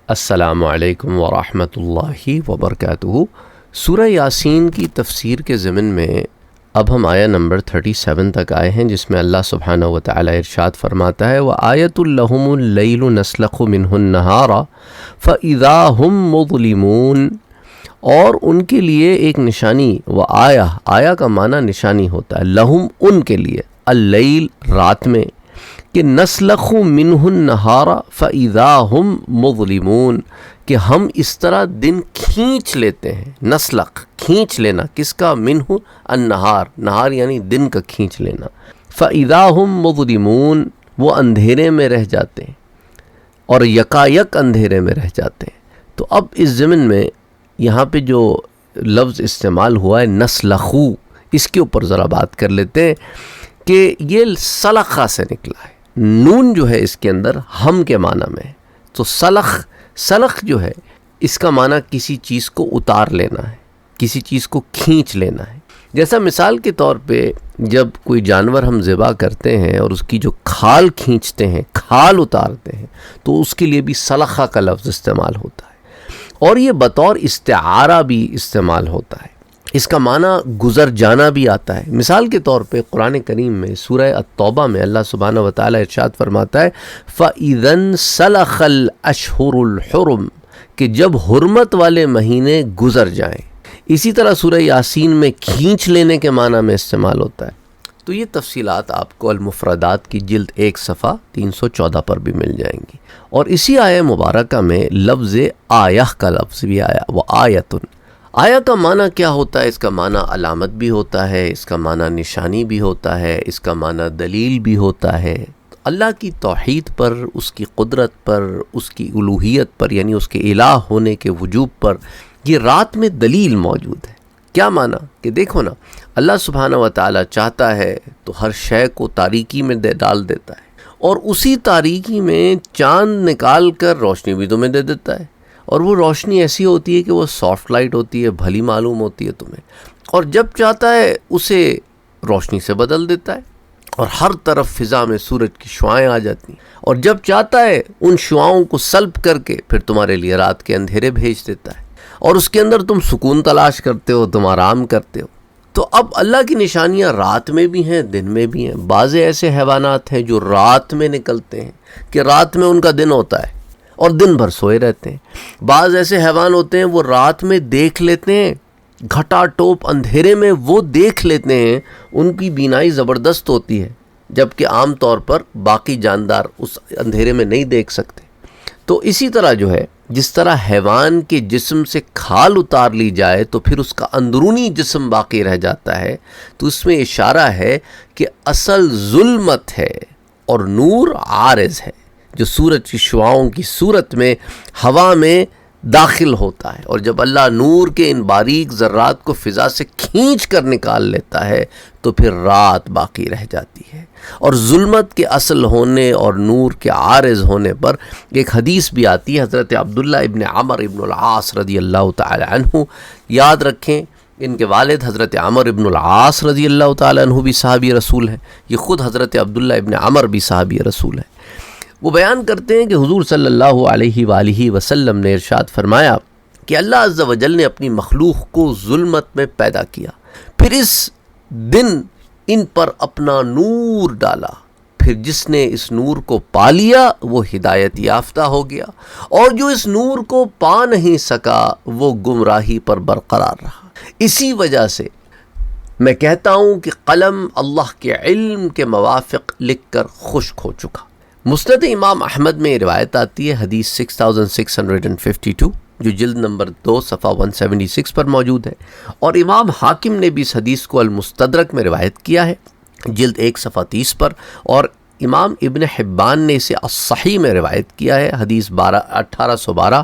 السلام علیکم ورحمۃ اللہ وبرکاتہ۔ سورہ یاسین کی تفسیر کے ضمن میں اب ہم آیہ نمبر 37 تک آئے ہیں، جس میں اللہ سبحانہ و تعالی ارشاد فرماتا ہے وَآیَةٌ لَهُمُ اللَّيْلُ نَسْلَخُ مِنْهُ النَّهَارَ فَإِذَا هُمْ مُظْلِمُونَ، اور ان کے لیے ایک نشانی، آیا کا معنی نشانی ہوتا ہے، لہم ان کے لیے، اللیل رات میں، کہ نسلخ منہ النہار فاذا ہم مظلمون، کہ ہم اس طرح دن کھینچ لیتے ہیں۔ نسلخ کھینچ لینا، کس کا؟ منہ النہار، نہار یعنی دن کا کھینچ لینا۔ فاذا ہم مظلمون، وہ اندھیرے میں رہ جاتے ہیں اور یکایک اندھیرے میں رہ جاتے ہیں۔ تو اب اس ضمن میں یہاں پہ جو لفظ استعمال ہوا ہے نسلخو، اس کے اوپر ذرا بات کر لیتے ہیں کہ یہ سلخہ سے نکلا ہے۔ نون جو ہے اس کے اندر ہم کے معنی میں ہے، تو سلخ جو ہے اس کا معنی کسی چیز کو اتار لینا ہے، کسی چیز کو کھینچ لینا ہے۔ جیسا مثال کے طور پہ جب کوئی جانور ہم ذبح کرتے ہیں اور اس کی جو کھال کھینچتے ہیں، کھال اتارتے ہیں، تو اس کے لیے بھی سلخہ کا لفظ استعمال ہوتا ہے، اور یہ بطور استعارہ بھی استعمال ہوتا ہے۔ اس کا معنی گزر جانا بھی آتا ہے۔ مثال کے طور پہ قرآن کریم میں سورہ التوبہ میں اللہ سبحانہ و تعالی ارشاد فرماتا ہے فَإِذَا انسَلَخَ الْأَشْهُرُ الْحُرُمُ، کہ جب حرمت والے مہینے گزر جائیں۔ اسی طرح سورہ یاسین میں کھینچ لینے کے معنی میں استعمال ہوتا ہے۔ تو یہ تفصیلات آپ کو المفردات کی جلد 1 صفحہ 314 پر بھی مل جائیں گی۔ اور اسی آیہ مبارکہ میں لفظ آیہ کا لفظ بھی آیا، وہ آیتن۔ آیا کا معنی کیا ہوتا ہے؟ اس کا معنی علامت بھی ہوتا ہے، اس کا معنی نشانی بھی ہوتا ہے، اس کا معنی دلیل بھی ہوتا ہے۔ اللہ کی توحید پر، اس کی قدرت پر، اس کی الوہیت پر، یعنی اس کے الہ ہونے کے وجوب پر یہ رات میں دلیل موجود ہے۔ کیا معنی؟ کہ دیکھو نا، اللہ سبحانہ و تعالی چاہتا ہے تو ہر شے کو تاریکی میں ڈال دیتا ہے، اور اسی تاریکی میں چاند نکال کر روشنی بھی تمہیں دے دیتا ہے، اور وہ روشنی ایسی ہوتی ہے کہ وہ سافٹ لائٹ ہوتی ہے، بھلی معلوم ہوتی ہے تمہیں، اور جب چاہتا ہے اسے روشنی سے بدل دیتا ہے، اور ہر طرف فضا میں سورج کی شعاعیں آ جاتی ہیں، اور جب چاہتا ہے ان شعاؤں کو سلب کر کے پھر تمہارے لیے رات کے اندھیرے بھیج دیتا ہے، اور اس کے اندر تم سکون تلاش کرتے ہو، تم آرام کرتے ہو۔ تو اب اللہ کی نشانیاں رات میں بھی ہیں، دن میں بھی ہیں۔ بعض ایسے حیوانات ہیں جو رات میں نکلتے ہیں کہ رات میں ان کا دن ہوتا ہے اور دن بھر سوئے رہتے ہیں۔ بعض ایسے حیوان ہوتے ہیں وہ رات میں دیکھ لیتے ہیں، گھٹا ٹوپ اندھیرے میں وہ دیکھ لیتے ہیں، ان کی بینائی زبردست ہوتی ہے، جبکہ عام طور پر باقی جاندار اس اندھیرے میں نہیں دیکھ سکتے۔ تو اسی طرح جو ہے، جس طرح حیوان کے جسم سے کھال اتار لی جائے تو پھر اس کا اندرونی جسم باقی رہ جاتا ہے، تو اس میں اشارہ ہے کہ اصل ظلمت ہے اور نور عارض ہے، جو سورج کی شعاؤں کی صورت میں ہوا میں داخل ہوتا ہے، اور جب اللہ نور کے ان باریک ذرات کو فضا سے کھینچ کر نکال لیتا ہے تو پھر رات باقی رہ جاتی ہے۔ اور ظلمت کے اصل ہونے اور نور کے عارض ہونے پر ایک حدیث بھی آتی ہے، حضرت عبداللہ ابن عمر ابن العاص رضی اللہ تعالی عنہ، یاد رکھیں ان کے والد حضرت عمر ابن العاص رضی اللہ تعالی عنہ بھی صحابی رسول ہیں، یہ خود حضرت عبداللہ ابن عمر بھی صحابی رسول ہیں۔ وہ بیان کرتے ہیں کہ حضور صلی اللہ علیہ وآلہ وسلم نے ارشاد فرمایا کہ اللہ عز و جل نے اپنی مخلوق کو ظلمت میں پیدا کیا، پھر اس دن ان پر اپنا نور ڈالا، پھر جس نے اس نور کو پا لیا وہ ہدایت یافتہ ہو گیا، اور جو اس نور کو پا نہیں سکا وہ گمراہی پر برقرار رہا۔ اسی وجہ سے میں کہتا ہوں کہ قلم اللہ کے علم کے موافق لکھ کر خشک ہو چکا۔ مسند امام احمد میں روایت آتی ہے، حدیث 6652، جو جلد نمبر 2 صفحہ 176 پر موجود ہے، اور امام حاکم نے بھی اس حدیث کو المستدرک میں روایت کیا ہے، جلد 1 صفحہ 30 پر، اور امام ابن حبان نے اسے الصحیح میں روایت کیا ہے، حدیث 1812،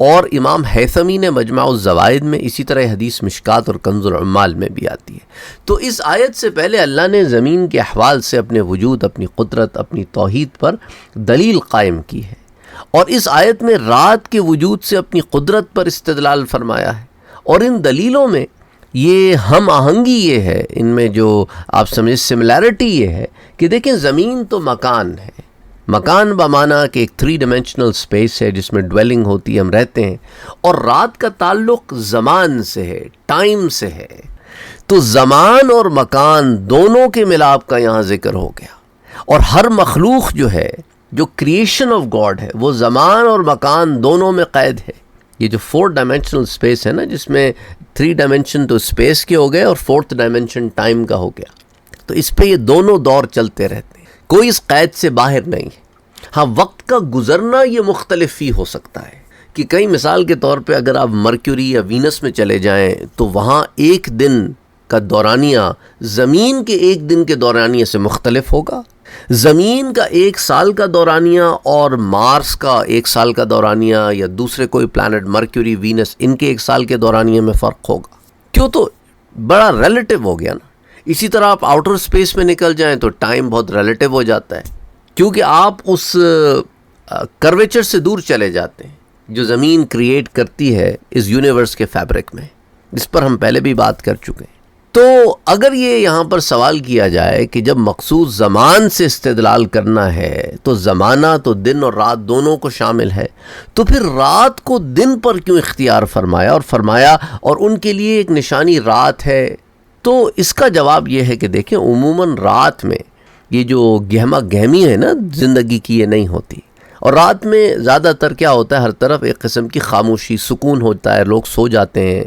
اور امام حیثمی نے مجمع الزوائد میں، اسی طرح حدیث مشکات اور کنز العمال میں بھی آتی ہے۔ تو اس آیت سے پہلے اللہ نے زمین کے احوال سے اپنے وجود، اپنی قدرت، اپنی توحید پر دلیل قائم کی ہے، اور اس آیت میں رات کے وجود سے اپنی قدرت پر استدلال فرمایا ہے، اور ان دلیلوں میں یہ ہم آہنگی یہ ہے، ان میں جو آپ سمجھیں سملیرٹی یہ ہے کہ دیکھیں زمین تو مکان ہے، مکان بمانا کہ ایک 3 ڈائمینشنل اسپیس ہے جس میں ڈویلنگ ہوتی ہے، ہم رہتے ہیں، اور رات کا تعلق زمان سے ہے، ٹائم سے ہے، تو زمان اور مکان دونوں کے ملاپ کا یہاں ذکر ہو گیا۔ اور ہر مخلوق جو ہے، جو کریشن آف گاڈ ہے، وہ زمان اور مکان دونوں میں قید ہے۔ یہ جو 4 ڈائمینشنل اسپیس ہے نا، جس میں 3 ڈائمینشن تو اسپیس کے ہو گئے اور 4th ڈائمینشن ٹائم کا ہو گیا، تو اس پہ یہ دونوں دور چلتے رہتے ہیں، کوئی اس قید سے باہر نہیں ہے۔ ہاں، وقت کا گزرنا یہ مختلف ہی ہو سکتا ہے کہ کئی مثال کے طور پہ اگر آپ مرکیوری یا وینس میں چلے جائیں تو وہاں ایک دن کا دورانیہ زمین کے ایک دن کے دورانیے سے مختلف ہوگا، زمین کا 1 سال کا دورانیہ اور مارس کا 1 سال کا دورانیہ یا دوسرے کوئی پلانٹ مرکیوری وینس ان کے 1 سال کے دورانیے میں فرق ہوگا۔ کیوں؟ تو بڑا ریلیٹو ہو گیا نا۔ اسی طرح آپ آؤٹر اسپیس میں نکل جائیں تو ٹائم بہت ریلیٹو ہو جاتا ہے، کیونکہ آپ اس کرویچر سے دور چلے جاتے ہیں جو زمین کریٹ کرتی ہے اس یونیورس کے فیبرک میں، جس پر ہم پہلے بھی بات کر چکے ہیں۔ تو اگر یہ یہاں پر سوال کیا جائے کہ جب مخصوص زمان سے استدلال کرنا ہے تو زمانہ تو دن اور رات دونوں کو شامل ہے، تو پھر رات کو دن پر کیوں اختیار فرمایا اور ان کے لیے ایک نشانی رات ہے؟ تو اس کا جواب یہ ہے کہ دیکھیں، عموماً رات میں یہ جو گہما گہمی ہے نا زندگی کی، یہ نہیں ہوتی، اور رات میں زیادہ تر کیا ہوتا ہے، ہر طرف ایک قسم کی خاموشی، سکون ہوتا ہے، لوگ سو جاتے ہیں،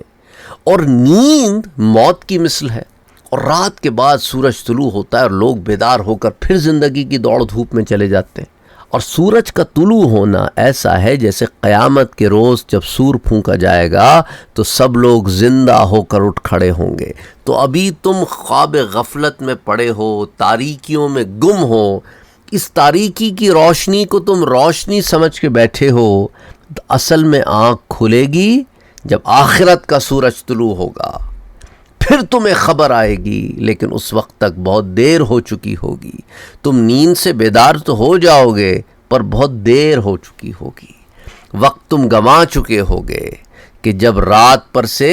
اور نیند موت کی مثل ہے، اور رات کے بعد سورج طلوع ہوتا ہے اور لوگ بیدار ہو کر پھر زندگی کی دوڑ دھوپ میں چلے جاتے ہیں۔ اور سورج کا طلوع ہونا ایسا ہے جیسے قیامت کے روز جب سور پھونکا جائے گا تو سب لوگ زندہ ہو کر اٹھ کھڑے ہوں گے۔ تو ابھی تم خواب غفلت میں پڑے ہو، تاریکیوں میں گم ہو، اس تاریکی کی روشنی کو تم روشنی سمجھ کے بیٹھے ہو، اصل میں آنکھ کھلے گی جب آخرت کا سورج طلوع ہوگا، پھر تمہیں خبر آئے گی، لیکن اس وقت تک بہت دیر ہو چکی ہوگی۔ تم نیند سے بیدار تو ہو جاؤ گے پر بہت دیر ہو چکی ہوگی، وقت تم گنوا چکے ہوگے کہ جب رات پر سے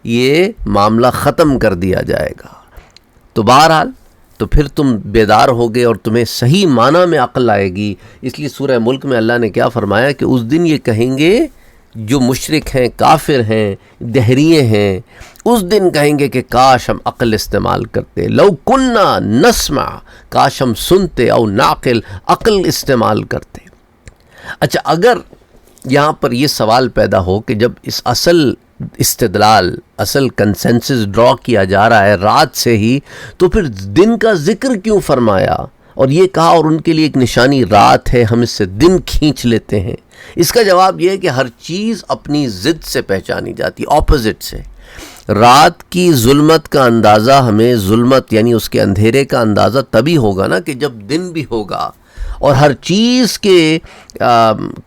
یہ معاملہ ختم کر دیا جائے گا۔ تو بہرحال تو پھر تم بیدار ہوگے اور تمہیں صحیح معنی میں عقل آئے گی۔ اس لیے سورہ ملک میں اللہ نے کیا فرمایا کہ اس دن یہ کہیں گے جو مشرک ہیں، کافر ہیں، دہریے ہیں، اس دن کہیں گے کہ کاش ہم عقل استعمال کرتے، لو کننا نسمع، کاش ہم سنتے، او ناقل، عقل استعمال کرتے۔ اچھا، اگر یہاں پر یہ سوال پیدا ہو کہ جب اس اصل استدلال، اصل کنسنسس ڈرا کیا جا رہا ہے رات سے ہی، تو پھر دن کا ذکر کیوں فرمایا اور یہ کہا اور ان کے لیے ایک نشانی رات ہے، ہم اس سے دن کھینچ لیتے ہیں؟ اس کا جواب یہ ہے کہ ہر چیز اپنی ضد سے پہچانی جاتی، اپوزٹ سے۔ رات کی ظلمت کا اندازہ ہمیں ظلمت یعنی اس کے اندھیرے کا اندازہ تبھی ہوگا نا کہ جب دن بھی ہوگا، اور ہر چیز کے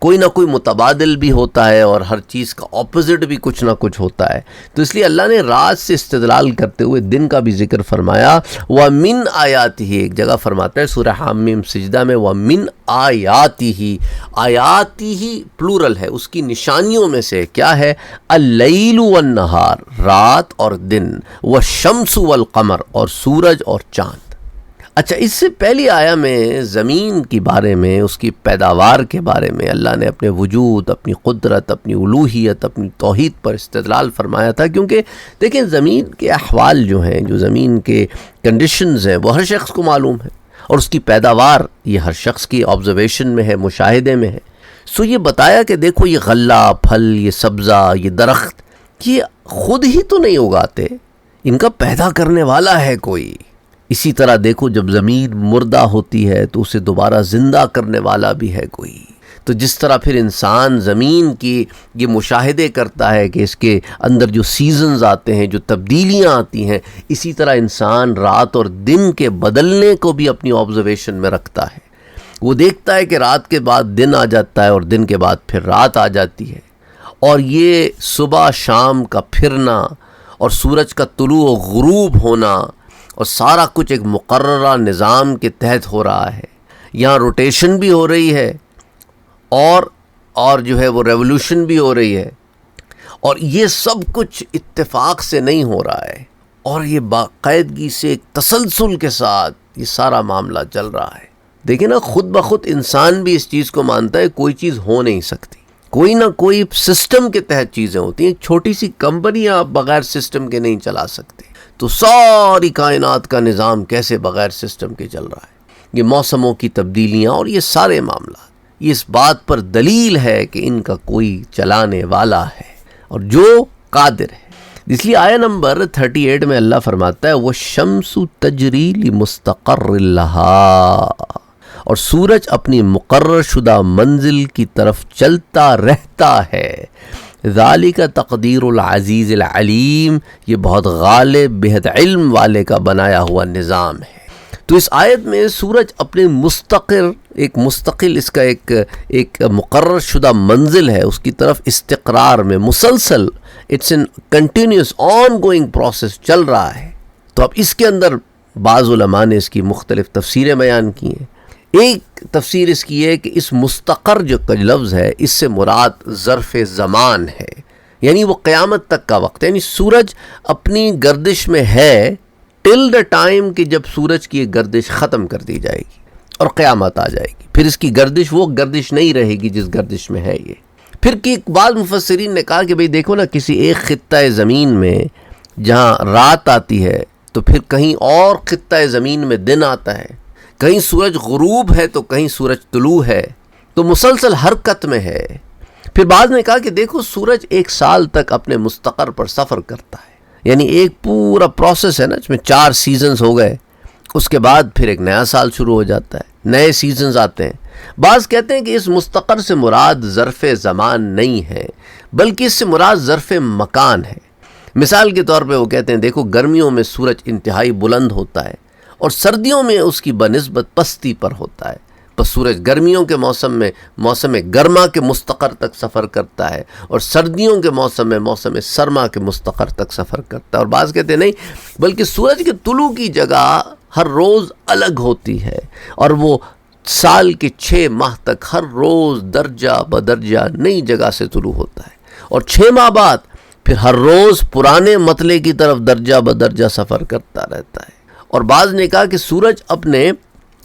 کوئی نہ کوئی متبادل بھی ہوتا ہے اور ہر چیز کا اپوزٹ بھی کچھ نہ کچھ ہوتا ہے۔ تو اس لیے اللہ نے رات سے استدلال کرتے ہوئے دن کا بھی ذکر فرمایا۔ وَمِنْ آیَاتِهِ، ایک جگہ فرماتا ہے سورہ حامیم سجدہ میں، وَمِنْ آیَاتِهِ، آیاتِهِ پلورل ہے، اس کی نشانیوں میں سے کیا ہے؟ اللیل والنہار، رات اور دن، والشمس والقمر، اور سورج اور چاند۔ اچھا، اس سے پہلی آیا میں زمین کے بارے میں، اس کی پیداوار کے بارے میں اللہ نے اپنے وجود، اپنی قدرت، اپنی الوہیت، اپنی توحید پر استدلال فرمایا تھا، کیونکہ دیکھیں زمین کے احوال جو ہیں، جو زمین کے کنڈیشنز ہیں، وہ ہر شخص کو معلوم ہے، اور اس کی پیداوار یہ ہر شخص کی آبزرویشن میں ہے، مشاہدے میں ہے۔ سو یہ بتایا کہ دیکھو یہ غلہ، پھل، یہ سبزہ، یہ درخت، یہ خود ہی تو نہیں اگاتے، ان کا پیدا کرنے والا ہے کوئی۔ اسی طرح دیکھو جب زمین مردہ ہوتی ہے تو اسے دوبارہ زندہ کرنے والا بھی ہے کوئی۔ تو جس طرح پھر انسان زمین کی یہ مشاہدے کرتا ہے کہ اس کے اندر جو سیزنز آتے ہیں، جو تبدیلیاں آتی ہیں، اسی طرح انسان رات اور دن کے بدلنے کو بھی اپنی آبزرویشن میں رکھتا ہے۔ وہ دیکھتا ہے کہ رات کے بعد دن آ جاتا ہے اور دن کے بعد پھر رات آ جاتی ہے، اور یہ صبح شام کا پھرنا اور سورج کا طلوع و غروب ہونا اور سارا کچھ ایک مقررہ نظام کے تحت ہو رہا ہے۔ یہاں روٹیشن بھی ہو رہی ہے اور جو ہے وہ ریولوشن بھی ہو رہی ہے، اور یہ سب کچھ اتفاق سے نہیں ہو رہا ہے، اور یہ باقاعدگی سے ایک تسلسل کے ساتھ یہ سارا معاملہ چل رہا ہے۔ دیکھیں نا، خود بخود انسان بھی اس چیز کو مانتا ہے کوئی چیز ہو نہیں سکتی، کوئی نہ کوئی سسٹم کے تحت چیزیں ہوتی ہیں. ایک چھوٹی سی کمپنی آپ بغیر سسٹم کے نہیں چلا سکتے، تو ساری کائنات کا نظام کیسے بغیر سسٹم کے چل رہا ہے؟ یہ موسموں کی تبدیلیاں اور یہ سارے معاملات، یہ اس بات پر دلیل ہے کہ ان کا کوئی چلانے والا ہے اور جو قادر ہے. اس لیے آیہ نمبر 38 میں اللہ فرماتا ہے وَالشَّمْسُ تَجْرِي لِمُسْتَقَرٍّ لَهَا، اور سورج اپنی مقرر شدہ منزل کی طرف چلتا رہتا ہے. ذَلِكَ تَقْدِيرُ الْعَزِيزِ الْعَلِيمِ، یہ بہت غالب بہت علم والے کا بنایا ہوا نظام ہے. تو اس آیت میں سورج اپنے مستقل اس کا ایک مقرر شدہ منزل ہے، اس کی طرف استقرار میں مسلسل it's in continuous ongoing process چل رہا ہے. تو اب اس کے اندر بعض علماء نے اس کی مختلف تفسیریں بیان کی ہیں. ایک تفسیر اس کی ہے کہ اس مستقر جو لفظ ہے اس سے مراد ظرف زمان ہے، یعنی وہ قیامت تک کا وقت ہے، یعنی سورج اپنی گردش میں ہے ٹل دا ٹائم کہ جب سورج کی گردش ختم کر دی جائے گی اور قیامت آ جائے گی، پھر اس کی گردش وہ گردش نہیں رہے گی جس گردش میں ہے یہ. پھر کہ بعض مفسرین نے کہا کہ بھئی دیکھو نا، کسی ایک خطہ زمین میں جہاں رات آتی ہے تو پھر کہیں اور خطہ زمین میں دن آتا ہے، کہیں سورج غروب ہے تو کہیں سورج طلوع ہے، تو مسلسل حرکت میں ہے. پھر بعض نے کہا کہ دیکھو سورج ایک سال تک اپنے مستقر پر سفر کرتا ہے، یعنی ایک پورا پروسیس ہے نا، اس میں 4 سیزنز ہو گئے، اس کے بعد پھر ایک نیا سال شروع ہو جاتا ہے، نئے سیزنز آتے ہیں. بعض کہتے ہیں کہ اس مستقر سے مراد ظرف زمان نہیں ہے بلکہ اس سے مراد ظرف مکان ہے. مثال کے طور پہ وہ کہتے ہیں دیکھو گرمیوں میں سورج انتہائی بلند ہوتا ہے اور سردیوں میں اس کی بنسبت پستی پر ہوتا ہے، بس سورج گرمیوں کے موسم گرما کے مستقر تک سفر کرتا ہے اور سردیوں کے موسم سرما کے مستقر تک سفر کرتا ہے. اور بعض کہتے ہیں نہیں، بلکہ سورج کے طلوع کی جگہ ہر روز الگ ہوتی ہے اور وہ سال کے 6 ماہ تک ہر روز درجہ بدرجہ نئی جگہ سے طلوع ہوتا ہے، اور 6 ماہ بعد پھر ہر روز پرانے مطلع کی طرف درجہ بدرجہ سفر کرتا رہتا ہے. اور بعض نے کہا کہ سورج اپنے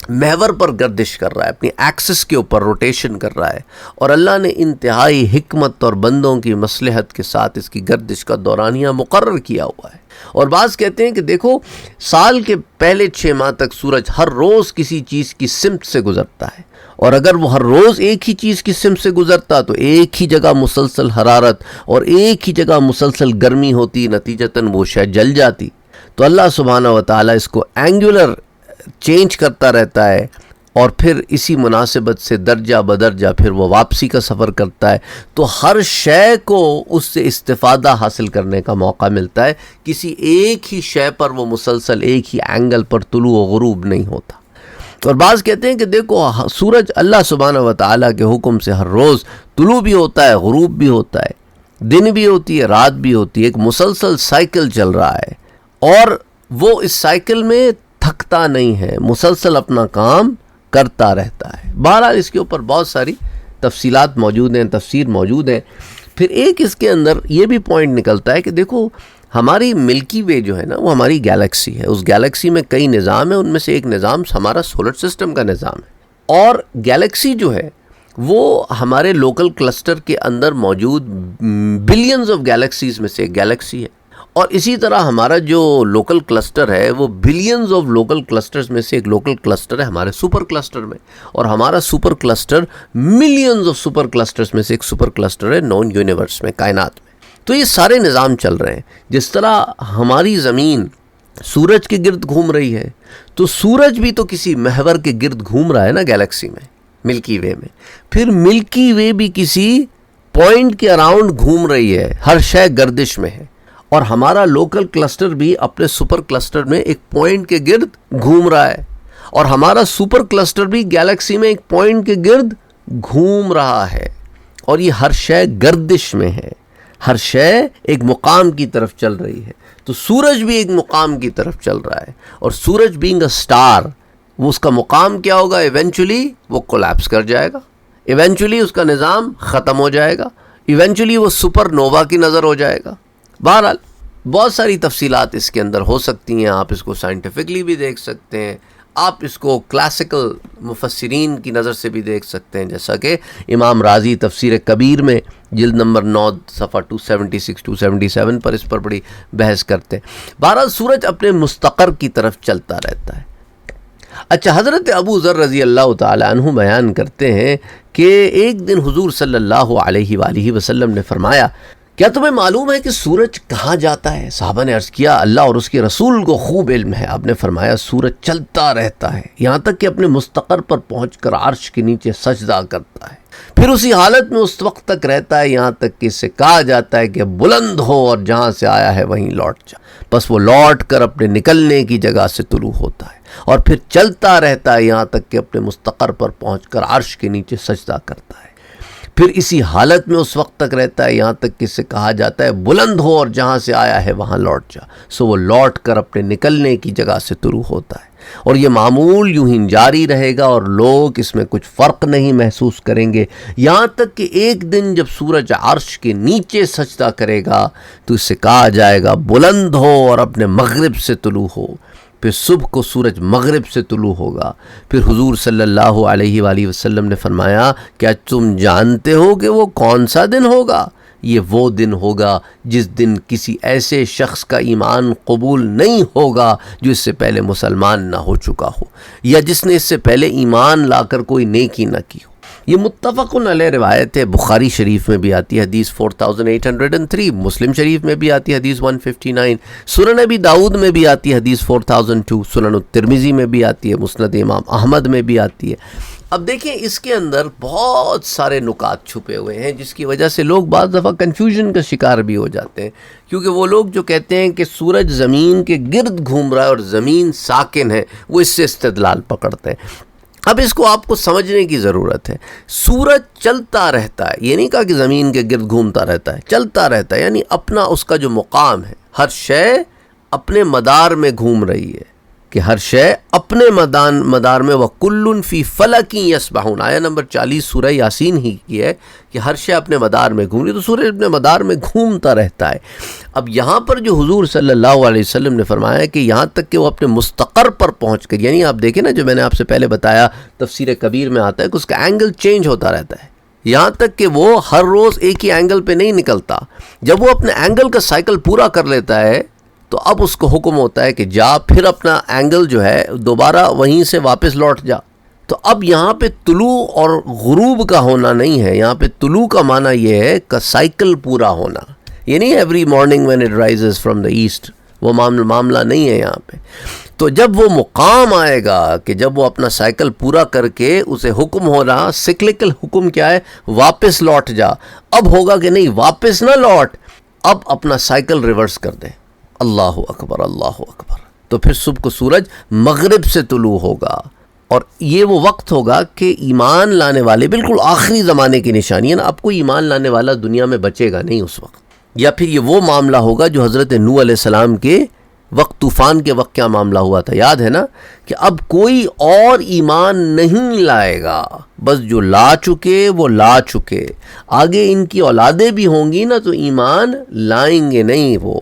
محور پر گردش کر رہا ہے، اپنی ایکسس کے اوپر روٹیشن کر رہا ہے، اور اللہ نے انتہائی حکمت اور بندوں کی مصلحت کے ساتھ اس کی گردش کا دورانیہ مقرر کیا ہوا ہے. اور بعض کہتے ہیں کہ دیکھو سال کے پہلے 6 ماہ تک سورج ہر روز کسی چیز کی سمت سے گزرتا ہے، اور اگر وہ ہر روز ایک ہی چیز کی سمت سے گزرتا تو ایک ہی جگہ مسلسل حرارت اور ایک ہی جگہ مسلسل گرمی ہوتی، نتیجتاً وہ شے جل جاتی. تو اللہ سبحانہ و تعالیٰ اس کو اینگولر چینج کرتا رہتا ہے، اور پھر اسی مناسبت سے درجہ بدرجہ پھر وہ واپسی کا سفر کرتا ہے. تو ہر شے کو اس سے استفادہ حاصل کرنے کا موقع ملتا ہے، کسی ایک ہی شے پر وہ مسلسل ایک ہی اینگل پر طلوع و غروب نہیں ہوتا. اور بعض کہتے ہیں کہ دیکھو سورج اللہ سبحانہ و تعالیٰ کے حکم سے ہر روز طلوع بھی ہوتا ہے، غروب بھی ہوتا ہے، دن بھی ہوتی ہے، رات بھی ہوتی ہے، ایک مسلسل سائیکل چل رہا ہے، اور وہ اس سائیکل میں تھکتا نہیں ہے، مسلسل اپنا کام کرتا رہتا ہے. بہرحال اس کے اوپر بہت ساری تفصیلات موجود ہیں، تفسیر موجود ہے. پھر ایک اس کے اندر یہ بھی پوائنٹ نکلتا ہے کہ دیکھو ہماری ملکی وے جو ہے نا، وہ ہماری گیلیکسی ہے، اس گیلیکسی میں کئی نظام ہیں، ان میں سے ایک نظام ہمارا سولر سسٹم کا نظام ہے، اور گیلیکسی جو ہے وہ ہمارے لوکل کلسٹر کے اندر موجود بلینز آف گیلیکسیز میں سے ایک گیلیکسی ہے. اور اسی طرح ہمارا جو لوکل کلسٹر ہے وہ بلینز آف لوکل کلسٹرز میں سے ایک لوکل کلسٹر ہے ہمارے سپر کلسٹر میں، اور ہمارا super cluster millions of super clusters میں سے ایک سپر کلسٹر ہے نون یونیورس میں، کائنات میں. تو یہ سارے نظام چل رہے ہیں. جس طرح ہماری زمین سورج کے گرد گھوم رہی ہے، تو سورج بھی تو کسی محور کے گرد گھوم رہا ہے نا گیلیکسی میں، ملکی وے میں. پھر ملکی وے بھی کسی پوائنٹ کے اراؤنڈ گھوم رہی ہے، ہر شے گردش میں ہے، اور ہمارا لوکل کلسٹر بھی اپنے سپر کلسٹر میں ایک پوائنٹ کے گرد گھوم رہا ہے، اور ہمارا سپر کلسٹر بھی گیلیکسی میں ایک پوائنٹ کے گرد گھوم رہا ہے، اور یہ ہر شے گردش میں ہے، ہر شے ایک مقام کی طرف چل رہی ہے. تو سورج بھی ایک مقام کی طرف چل رہا ہے، اور سورج بینگ اے سٹار، وہ اس کا مقام کیا ہوگا؟ ایونچولی وہ کولیپس کر جائے گا، ایونچولی اس کا نظام ختم ہو جائے گا، ایونچولی وہ سپر نووا کی نظر ہو جائے گا. بہرحال بہت ساری تفصیلات اس کے اندر ہو سکتی ہیں، آپ اس کو سائنٹیفکلی بھی دیکھ سکتے ہیں، آپ اس کو کلاسیکل مفسرین کی نظر سے بھی دیکھ سکتے ہیں، جیسا کہ امام رازی تفسیر کبیر میں جلد نمبر 9 صفحہ 276 277 پر اس پر بڑی بحث کرتے ہیں۔ بہرحال سورج اپنے مستقر کی طرف چلتا رہتا ہے۔ اچھا، حضرت ابو ذر رضی اللہ تعالی عنہ بیان کرتے ہیں کہ ایک دن حضور صلی اللہ علیہ وآلہ وسلم نے فرمایا، کیا تمہیں معلوم ہے کہ سورج کہاں جاتا ہے؟ صحابہ نے عرض کیا، اللہ اور اس کے رسول کو خوب علم ہے۔ آپ نے فرمایا، سورج چلتا رہتا ہے یہاں تک کہ اپنے مستقر پر پہنچ کر عرش کے نیچے سجدہ کرتا ہے، پھر اسی حالت میں اس وقت تک رہتا ہے یہاں تک کہ اس سے کہا جاتا ہے کہ بلند ہو اور جہاں سے آیا ہے وہیں لوٹ جا، بس وہ لوٹ کر اپنے نکلنے کی جگہ سے طلوع ہوتا ہے، اور پھر چلتا رہتا ہے یہاں تک کہ اپنے مستقر پر پہنچ کر عرش کے نیچے سجدہ کرتا ہے، پھر اسی حالت میں اس وقت تک رہتا ہے یہاں تک کہ اس سے کہا جاتا ہے بلند ہو اور جہاں سے آیا ہے وہاں لوٹ جا، سو وہ لوٹ کر اپنے نکلنے کی جگہ سے طلوع ہوتا ہے، اور یہ معمول یوں ہی جاری رہے گا اور لوگ اس میں کچھ فرق نہیں محسوس کریں گے، یہاں تک کہ ایک دن جب سورج عرش کے نیچے سجدہ کرے گا تو اس سے کہا جائے گا بلند ہو اور اپنے مغرب سے طلوع ہو، پھر صبح کو سورج مغرب سے طلوع ہوگا۔ پھر حضور صلی اللہ علیہ وآلہ وسلم نے فرمایا، کیا تم جانتے ہو کہ وہ کون سا دن ہوگا؟ یہ وہ دن ہوگا جس دن کسی ایسے شخص کا ایمان قبول نہیں ہوگا جو اس سے پہلے مسلمان نہ ہو چکا ہو، یا جس نے اس سے پہلے ایمان لا کر کوئی نیکی نہ کی ہو۔ یہ متفق علیہ روایت ہے، بخاری شریف میں بھی آتی ہے حدیث 4803، مسلم شریف میں بھی آتی ہے حدیث 159، سنن ابی داؤد میں بھی آتی ہے حدیث 4002، سنن الترمذی میں بھی آتی ہے، مسند امام احمد میں بھی آتی ہے۔ اب دیکھیں اس کے اندر بہت سارے نکات چھپے ہوئے ہیں جس کی وجہ سے لوگ بعض دفعہ کنفیوژن کا شکار بھی ہو جاتے ہیں، کیونکہ وہ لوگ جو کہتے ہیں کہ سورج زمین کے گرد گھوم رہا ہے اور زمین ساکن ہے، وہ اس سے استدلال پکڑتے ہیں۔ اب اس کو آپ کو سمجھنے کی ضرورت ہے۔ سورج چلتا رہتا ہے، یہ نہیں کہا کہ زمین کے گرد گھومتا رہتا ہے، چلتا رہتا ہے، یعنی اپنا اس کا جو مقام ہے، ہر شے اپنے مدار میں گھوم رہی ہے، کہ ہر شے اپنے مدار میں، وَكُلٌّ فِي فَلَكٍ يَسْبَحُونَ، آیہ نمبر 40 سورہ یاسین ہی کی ہے کہ ہر شے اپنے مدار میں گھوم رہی ہے، تو سورج اپنے مدار میں گھومتا رہتا ہے۔ اب یہاں پر جو حضور صلی اللہ علیہ وسلم نے فرمایا کہ یہاں تک کہ وہ اپنے مستقر پر پہنچ کر، یعنی آپ دیکھیں نا، جو میں نے آپ سے پہلے بتایا تفسیر کبیر میں آتا ہے کہ اس کا اینگل چینج ہوتا رہتا ہے، یہاں تک کہ وہ ہر روز ایک ہی اینگل پہ نہیں نکلتا، جب وہ اپنے اینگل کا سائیکل پورا کر لیتا ہے تو اب اس کو حکم ہوتا ہے کہ جا، پھر اپنا اینگل جو ہے دوبارہ وہیں سے واپس لوٹ جا۔ تو اب یہاں پہ طلوع اور غروب کا ہونا نہیں ہے، یہاں پہ طلوع کا معنی یہ ہے کہ سائیکل پورا ہونا، یعنی every morning when it rises from the east, وہ معاملہ نہیں ہے یہاں پہ۔ تو جب وہ مقام آئے گا کہ جب وہ اپنا سائیکل پورا کر کے اسے حکم ہو رہا، سکلکل حکم کیا ہے؟ واپس لوٹ جا، اب ہوگا کہ نہیں واپس نہ لوٹ، اب اپنا سائیکل ریورس کر دے۔ اللہ اکبر، اللہ اکبر۔ تو پھر صبح کو سورج مغرب سے طلوع ہوگا، اور یہ وہ وقت ہوگا کہ ایمان لانے والے، بالکل آخری زمانے کی نشانی ہے نا، اب کوئی ایمان لانے والا دنیا میں بچے گا نہیں اس وقت۔ یا پھر یہ وہ معاملہ ہوگا جو حضرت نوح علیہ السلام کے وقت، طوفان کے وقت کیا معاملہ ہوا تھا، یاد ہے نا، کہ اب کوئی اور ایمان نہیں لائے گا، بس جو لا چکے وہ لا چکے، آگے ان کی اولادیں بھی ہوں گی نا تو ایمان لائیں گے نہیں وہ۔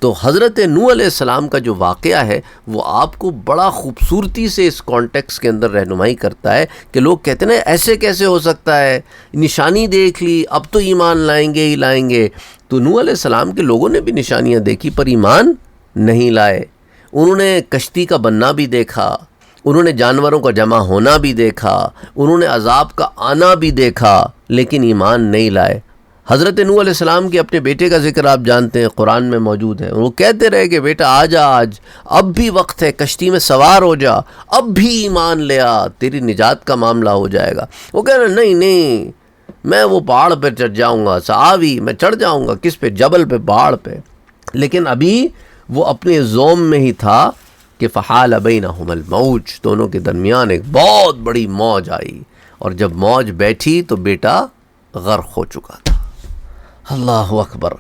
تو حضرت نوح علیہ السلام کا جو واقعہ ہے وہ آپ کو بڑا خوبصورتی سے اس کانٹیکس کے اندر رہنمائی کرتا ہے کہ لوگ کہتے ہیں ایسے کیسے ہو سکتا ہے، نشانی دیکھ لی اب تو ایمان لائیں گے ہی لائیں گے۔ تو نوح علیہ السلام کے لوگوں نے بھی نشانیاں دیکھی پر ایمان نہیں لائے، انہوں نے کشتی کا بننا بھی دیکھا، انہوں نے جانوروں کا جمع ہونا بھی دیکھا، انہوں نے عذاب کا آنا بھی دیکھا، لیکن ایمان نہیں لائے۔ حضرت نوح علیہ السلام کے اپنے بیٹے کا ذکر آپ جانتے ہیں، قرآن میں موجود ہے، وہ کہتے رہے کہ بیٹا آ جا، آج اب بھی وقت ہے، کشتی میں سوار ہو جا، اب بھی ایمان لے آ، تیری نجات کا معاملہ ہو جائے گا۔ وہ کہہ رہے نہیں نہیں، میں وہ پہاڑ پہ چڑھ جاؤں گا، صحابی میں چڑھ جاؤں گا، کس پہ؟ جبل پہ، پہاڑ پہ۔ لیکن ابھی وہ اپنے زوم میں ہی تھا کہ فحال بینہم الموج، دونوں کے درمیان ایک بہت بڑی موج آئی، اور جب موج بیٹھی تو بیٹا غرق ہو چکا تھا۔ اللہ اکبر۔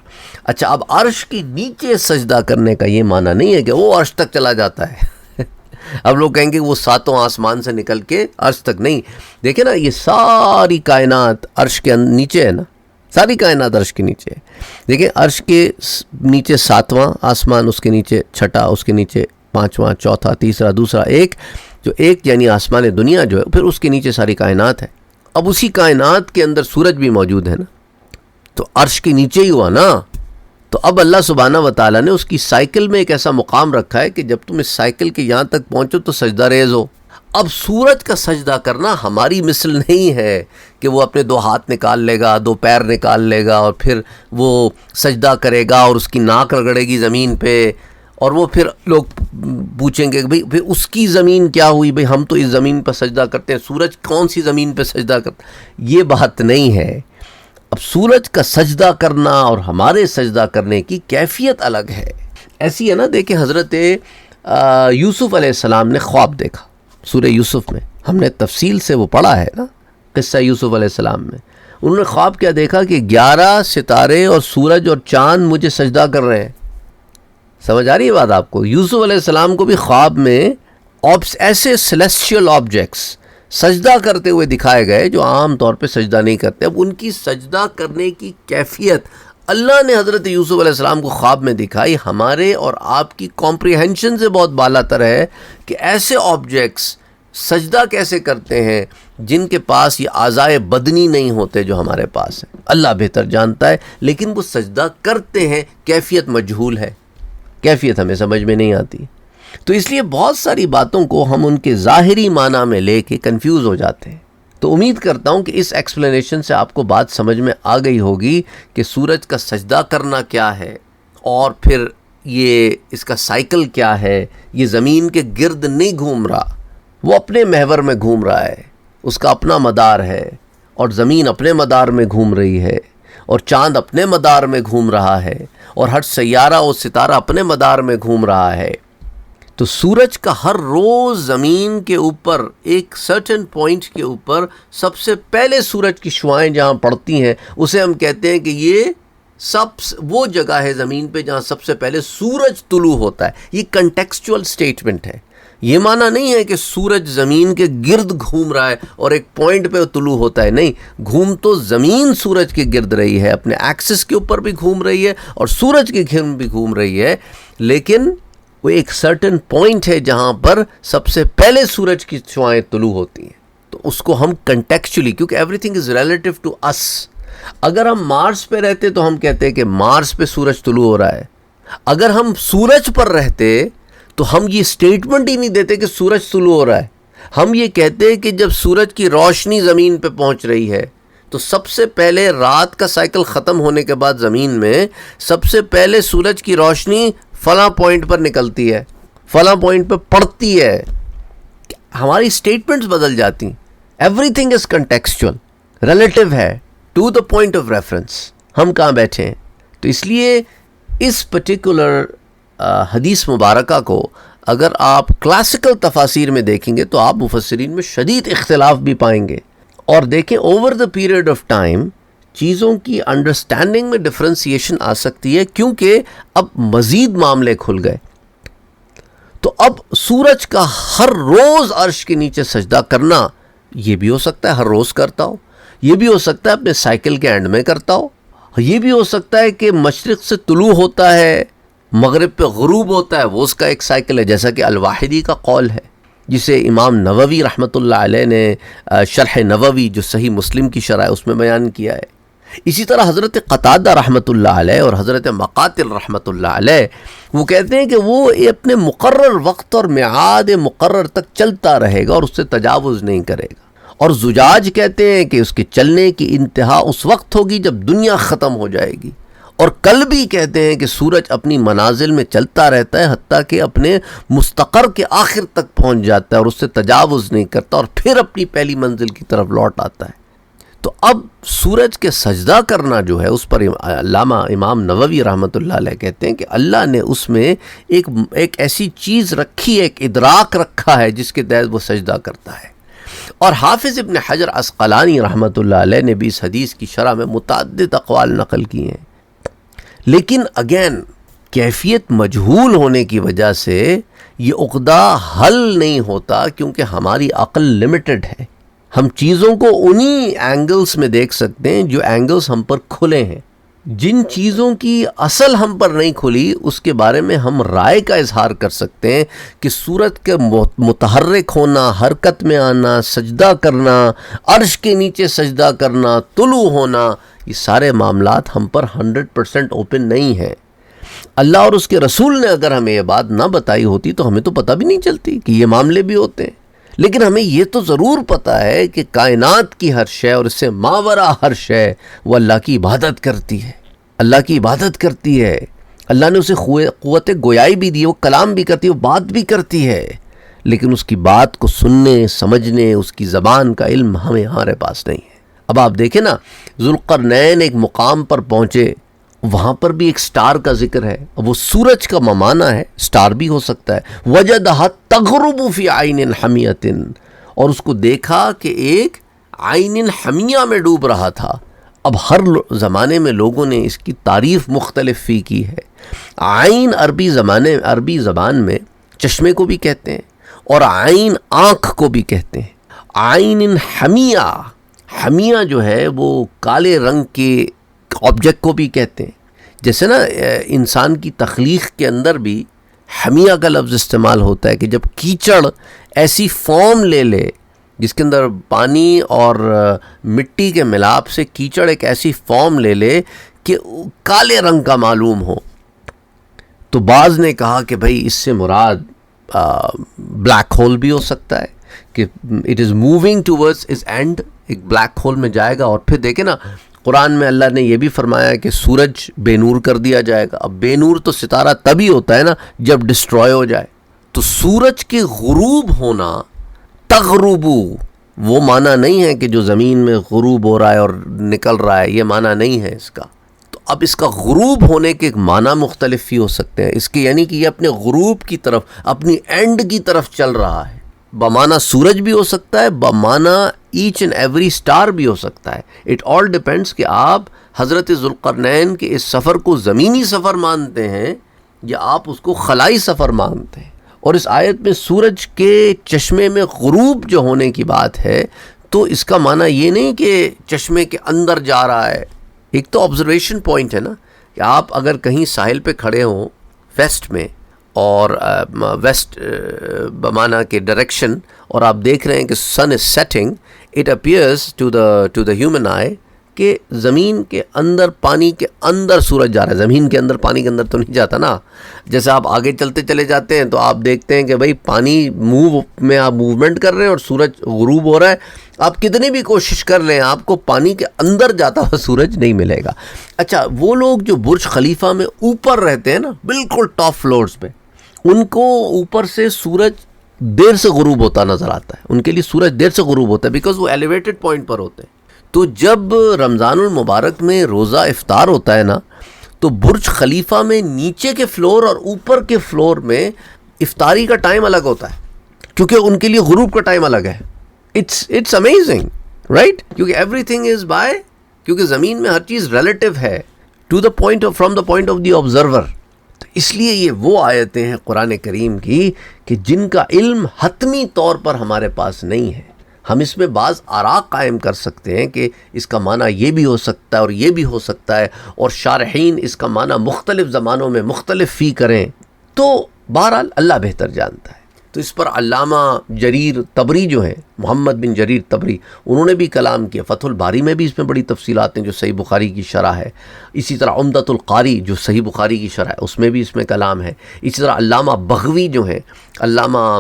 اچھا، اب عرش کے نیچے سجدہ کرنے کا یہ معنی نہیں ہے کہ وہ عرش تک چلا جاتا ہے۔ اب لوگ کہیں گے وہ ساتوں آسمان سے نکل کے عرش تک نہیں، دیکھیں نا، یہ ساری کائنات عرش کے نیچے ہے نا، ساری کائنات عرش کے نیچے ہے۔ دیکھیں عرش کے نیچے 7واں آسمان، اس کے نیچے 6، اس کے نیچے 5واں، 4، تیسرا، دوسرا، ایک، جو ایک یعنی آسمان دنیا جو ہے، پھر اس کے نیچے ساری کائنات ہے. اب اسی کائنات کے اندر سورج بھی موجود ہے نا، تو عرش کے نیچے ہی ہوا نا. تو اب اللہ سبحانہ و تعالیٰ نے اس کی سائیکل میں ایک ایسا مقام رکھا ہے کہ جب تم اس سائیکل کے یہاں تک پہنچو تو سجدہ ریز ہو. اب سورج کا سجدہ کرنا ہماری مثل نہیں ہے کہ وہ اپنے 2 ہاتھ نکال لے گا، 2 پیر نکال لے گا اور پھر وہ سجدہ کرے گا اور اس کی ناک رگڑے گی زمین پہ، اور وہ پھر لوگ پوچھیں گے کہ بھئی پھر اس کی زمین کیا ہوئی، بھئی ہم تو اس زمین پر سجدہ کرتے ہیں، سورج کون سی زمین پہ سجدہ کرتا. یہ بات نہیں ہے. اب سورج کا سجدہ کرنا اور ہمارے سجدہ کرنے کی کیفیت الگ ہے. ایسی ہے نا، دیکھیں حضرت یوسف علیہ السلام نے خواب دیکھا. سورہ یوسف میں ہم نے تفصیل سے وہ پڑھا ہے نا قصہ یوسف علیہ السلام میں. انہوں نے خواب کیا دیکھا کہ 11 ستارے اور سورج اور چاند مجھے سجدہ کر رہے ہیں. سمجھ آ رہی ہے بات آپ کو؟ یوسف علیہ السلام کو بھی خواب میں ایسے سیلیسٹیل آبجیکٹس سجدہ کرتے ہوئے دکھائے گئے جو عام طور پہ سجدہ نہیں کرتے. اب ان کی سجدہ کرنے کی کیفیت اللہ نے حضرت یوسف علیہ السلام کو خواب میں دکھائی. ہمارے اور آپ کی کمپریہنشن سے بہت بالا تر ہے کہ ایسے آبجیکٹس سجدہ کیسے کرتے ہیں جن کے پاس یہ اعضائے بدنی نہیں ہوتے جو ہمارے پاس ہیں. اللہ بہتر جانتا ہے، لیکن وہ سجدہ کرتے ہیں. کیفیت مجہول ہے، کیفیت ہمیں سمجھ میں نہیں آتی. تو اس لیے بہت ساری باتوں کو ہم ان کے ظاہری معنی میں لے کے کنفیوز ہو جاتے ہیں. تو امید کرتا ہوں کہ اس ایکسپلینیشن سے آپ کو بات سمجھ میں آ گئی ہوگی کہ سورج کا سجدہ کرنا کیا ہے، اور پھر یہ اس کا سائیکل کیا ہے. یہ زمین کے گرد نہیں گھوم رہا، وہ اپنے محور میں گھوم رہا ہے، اس کا اپنا مدار ہے، اور زمین اپنے مدار میں گھوم رہی ہے، اور چاند اپنے مدار میں گھوم رہا ہے، اور ہر سیارہ اور ستارہ اپنے مدار میں گھوم رہا ہے. تو سورج کا ہر روز زمین کے اوپر ایک سرٹن پوائنٹ کے اوپر سب سے پہلے سورج کی شعاعیں جہاں پڑتی ہیں اسے ہم کہتے ہیں کہ یہ وہ جگہ ہے زمین پہ جہاں سب سے پہلے سورج طلوع ہوتا ہے. یہ کنٹیکسچول سٹیٹمنٹ ہے. یہ معنی نہیں ہے کہ سورج زمین کے گرد گھوم رہا ہے اور ایک پوائنٹ پہ طلوع ہوتا ہے. نہیں، گھوم تو زمین سورج کے گرد رہی ہے، اپنے ایکسس کے اوپر بھی گھوم رہی ہے اور سورج کے گرد بھی گھوم رہی ہے، لیکن وہ ایک سرٹن پوائنٹ ہے جہاں پر سب سے پہلے سورج کی شعاعیں طلوع ہوتی ہیں. تو اس کو ہم کنٹیکسچولی، کیونکہ everything is relative to us. اگر ہم مارس پہ رہتے تو ہم کہتے کہ مارس پہ سورج طلوع ہو رہا ہے. اگر ہم سورج پر رہتے تو ہم یہ سٹیٹمنٹ ہی نہیں دیتے کہ سورج طلوع ہو رہا ہے. ہم یہ کہتے ہیں کہ جب سورج کی روشنی زمین پہ پہنچ رہی ہے تو سب سے پہلے رات کا سائیکل ختم ہونے کے بعد زمین میں سب سے پہلے سورج کی روشنی فلاں پوائنٹ پر نکلتی ہے، فلاں پوائنٹ پہ پڑتی ہے. ہماری سٹیٹمنٹس بدل جاتی. Everything is contextual, relative ہے to the point of reference. ہم کہاں بیٹھے ہیں؟ تو اس لیے اس پرٹیکولر حدیث مبارکہ کو اگر آپ کلاسیکل تفاسیر میں دیکھیں گے تو آپ مفسرین میں شدید اختلاف بھی پائیں گے. اور دیکھیں over the period of time چیزوں کی انڈرسٹینڈنگ میں ڈفرینسیشن آ سکتی ہے، کیونکہ اب مزید معاملے کھل گئے. تو اب سورج کا ہر روز عرش کے نیچے سجدہ کرنا، یہ بھی ہو سکتا ہے ہر روز کرتا ہو، یہ بھی ہو سکتا ہے اپنے سائیکل کے اینڈ میں کرتا ہو، یہ بھی ہو سکتا ہے کہ مشرق سے طلوع ہوتا ہے مغرب پہ غروب ہوتا ہے، وہ اس کا ایک سائیکل ہے، جیسا کہ الواحدی کا قول ہے جسے امام نووی رحمۃ اللہ علیہ نے شرح نووی جو صحیح مسلم کی شرح ہے اس میں بیان کیا ہے. اسی طرح حضرت قتادہ رحمۃ اللہ علیہ اور حضرت مقاتل رحمۃ اللہ علیہ وہ کہتے ہیں کہ وہ اپنے مقرر وقت اور میعاد مقرر تک چلتا رہے گا اور اس سے تجاوز نہیں کرے گا. اور زجاج کہتے ہیں کہ اس کے چلنے کی انتہا اس وقت ہوگی جب دنیا ختم ہو جائے گی. اور کل بھی کہتے ہیں کہ سورج اپنی منازل میں چلتا رہتا ہے حتیٰ کہ اپنے مستقر کے آخر تک پہنچ جاتا ہے اور اس سے تجاوز نہیں کرتا اور پھر اپنی پہلی منزل کی طرف لوٹ آتا ہے. تو اب سورج کے سجدہ کرنا جو ہے اس پر علامہ امام نووی رحمۃ اللہ علیہ کہتے ہیں کہ اللہ نے اس میں ایک ایسی چیز رکھی ہے، ایک ادراک رکھا ہے جس کے تحت وہ سجدہ کرتا ہے. اور حافظ ابن حجر عسقلانی رحمۃ اللہ علیہ نے بھی اس حدیث کی شرح میں متعدد اقوال نقل کیے ہیں. لیکن اگین کیفیت مجہول ہونے کی وجہ سے یہ عقدہ حل نہیں ہوتا، کیونکہ ہماری عقل لمیٹڈ ہے. ہم چیزوں کو انہی اینگلز میں دیکھ سکتے ہیں جو اینگلز ہم پر کھلے ہیں. جن چیزوں کی اصل ہم پر نہیں کھلی اس کے بارے میں ہم رائے کا اظہار کر سکتے ہیں کہ سورت کے متحرک ہونا، حرکت میں آنا، سجدہ کرنا، عرش کے نیچے سجدہ کرنا، طلوع ہونا، یہ سارے معاملات ہم پر 100% اوپن نہیں ہیں۔ اللہ اور اس کے رسول نے اگر ہمیں یہ بات نہ بتائی ہوتی تو ہمیں تو پتہ بھی نہیں چلتی کہ یہ معاملے بھی ہوتے ہیں۔ لیکن ہمیں یہ تو ضرور پتہ ہے کہ کائنات کی ہر شے اور اس سے ماورا ہر شے وہ اللہ کی عبادت کرتی ہے، اللہ کی عبادت کرتی ہے۔ اللہ نے اسے قوت گویائی بھی دی، وہ کلام بھی کرتی ہے، وہ بات بھی کرتی ہے، لیکن اس کی بات کو سننے، سمجھنے، اس کی زبان کا علم ہمارے پاس نہیں ہے۔ اب آپ دیکھیں نا، ذوالقرنین ایک مقام پر پہنچے، وہاں پر بھی ایک سٹار کا ذکر ہے، وہ سورج کا ممانع ہے، سٹار بھی ہو سکتا ہے۔ وجدہا تغرب فی عین حمیۃ، اور اس کو دیکھا کہ ایک عین حمیہ میں ڈوب رہا تھا۔ اب ہر زمانے میں لوگوں نے اس کی تعریف مختلف فی کی ہے۔ عین عربی زبان میں چشمے کو بھی کہتے ہیں، اور عین آنکھ کو بھی کہتے ہیں۔ عین حمیہ، حمیہ جو ہے وہ کالے رنگ کے آبجیکٹ کو بھی کہتے ہیں۔ جیسے نا انسان کی تخلیق کے اندر بھی حمیہ کا لفظ استعمال ہوتا ہے کہ جب کیچڑ ایسی فارم لے لے جس کے اندر پانی اور مٹی کے ملاپ سے کیچڑ ایک ایسی فارم لے لے کہ کالے رنگ کا معلوم ہو، تو بعض نے کہا کہ بھئی اس سے مراد بلیک ہول بھی ہو سکتا ہے کہ اٹ از موونگ ٹورڈز اس اینڈ، ایک بلیک ہول میں جائے گا۔ اور پھر دیکھیں نا قرآن میں اللہ نے یہ بھی فرمایا کہ سورج بے نور کر دیا جائے گا۔ اب بے نور تو ستارہ تبھی ہوتا ہے نا جب ڈسٹروائے ہو جائے۔ تو سورج کے غروب ہونا، تغربو، وہ معنی نہیں ہے کہ جو زمین میں غروب ہو رہا ہے اور نکل رہا ہے، یہ معنی نہیں ہے اس کا۔ تو اب اس کا غروب ہونے کے ایک معنی مختلف ہی ہو سکتے ہیں اس کے، یعنی کہ یہ اپنے غروب کی طرف، اپنی اینڈ کی طرف چل رہا ہے۔ بمعنی سورج بھی ہو سکتا ہے، بمعنی ایچ اینڈ ایوری سٹار بھی ہو سکتا ہے۔ اٹ آل ڈیپینڈس کہ آپ حضرت ذوالقرنین کے اس سفر کو زمینی سفر مانتے ہیں یا آپ اس کو خلائی سفر مانتے ہیں۔ اور اس آیت میں سورج کے چشمے میں غروب جو ہونے کی بات ہے، تو اس کا معنی یہ نہیں کہ چشمے کے اندر جا رہا ہے۔ ایک تو آبزرویشن پوائنٹ ہے نا کہ آپ اگر کہیں ساحل پہ کھڑے ہوں ویسٹ میں، اور ویسٹ بمانا کے ڈائریکشن، اور آپ دیکھ رہے ہیں کہ sun is setting, it appears to the human eye کہ زمین کے اندر، پانی کے اندر سورج جا رہا ہے۔ زمین کے اندر، پانی کے اندر تو نہیں جاتا نا۔ جیسے آپ آگے چلتے چلے جاتے ہیں تو آپ دیکھتے ہیں کہ بھئی پانی میں آپ موومنٹ کر رہے ہیں اور سورج غروب ہو رہا ہے۔ آپ کتنی بھی کوشش کر لیں، آپ کو پانی کے اندر جاتا ہوا سورج نہیں ملے گا۔ اچھا، وہ لوگ جو برج خلیفہ میں اوپر رہتے ہیں نا، بالکل ٹاپ فلورز پہ، ان کو اوپر سے سورج دیر سے غروب ہوتا نظر آتا ہے۔ ان کے لیے سورج دیر سے غروب ہوتا ہے بیکاز وہ ایلیویٹڈ پوائنٹ پر ہوتے ہیں۔ تو جب رمضان المبارک میں روزہ افطار ہوتا ہے نا، تو برج خلیفہ میں نیچے کے فلور اور اوپر کے فلور میں افطاری کا ٹائم الگ ہوتا ہے، کیونکہ ان کے لیے غروب کا ٹائم الگ ہے۔ It's amazing, right? کیونکہ ایوری تھنگ از بائی، کیونکہ زمین میں ہر چیز ریلیٹیو ہے to the point from the point of the observer. اس لیے یہ وہ آیتیں ہیں قرآن کریم کی کہ جن کا علم حتمی طور پر ہمارے پاس نہیں ہے۔ ہم اس میں بعض آراء قائم کر سکتے ہیں کہ اس کا معنی یہ بھی ہو سکتا ہے اور یہ بھی ہو سکتا ہے، اور شارحین اس کا معنی مختلف زمانوں میں مختلف فی کریں، تو بہرحال اللہ بہتر جانتا ہے۔ تو اس پر علامہ جریر طبری جو ہیں، محمد بن جریر طبری، انہوں نے بھی کلام کیا۔ فتح الباری میں بھی اس میں بڑی تفصیلات ہیں جو صحیح بخاری کی شرح ہے۔ اسی طرح عمدۃ القاری جو صحیح بخاری کی شرح ہے، اس میں بھی اس میں کلام ہے۔ اسی طرح علامہ بغوی جو ہیں، علامہ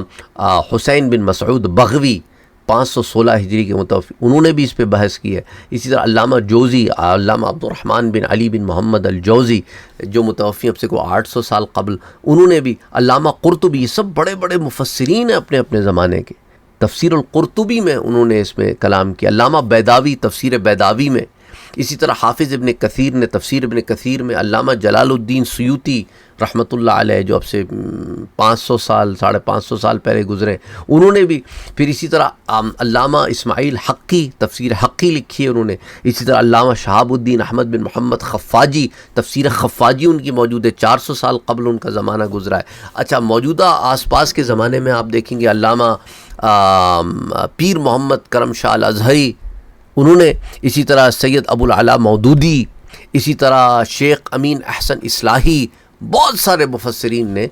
حسین بن مسعود بغوی 516 ہجری کے متوفی، انہوں نے بھی اس پہ بحث کی ہے۔ اسی طرح علامہ جوزی، علامہ عبد الرحمن بن علی بن محمد الجوزی جو متوفی اب سے کو 800 سال قبل، انہوں نے بھی، علامہ قرطبی، یہ سب بڑے بڑے مفسرین ہیں اپنے اپنے زمانے کے۔ تفسیر القرطبی میں انہوں نے اس میں کلام کیا۔ علامہ بیداوی تفسیر بیداوی میں، اسی طرح حافظ ابن کثیر نے تفسیر ابن کثیر میں، علامہ جلال الدین سیوطی رحمۃ اللہ علیہ جو اب سے 500 سال 550 سال پہلے گزرے، انہوں نے بھی۔ پھر اسی طرح علامہ اسماعیل حقی تفسیر حقی لکھی ہے انہوں نے۔ اسی طرح علامہ شہاب الدین احمد بن محمد خفاجی تفسیر خفاجی ان کی موجود ہے، 400 سال قبل ان کا زمانہ گزرا ہے۔ اچھا، موجودہ آس پاس کے زمانے میں آپ دیکھیں گے علامہ پیر محمد کرم شاہ الازہری، انہوں نے، اسی طرح سید ابو العلا مودودی، اسی طرح شیخ امین احسن اصلاحی، بہت سارے مفسرین نے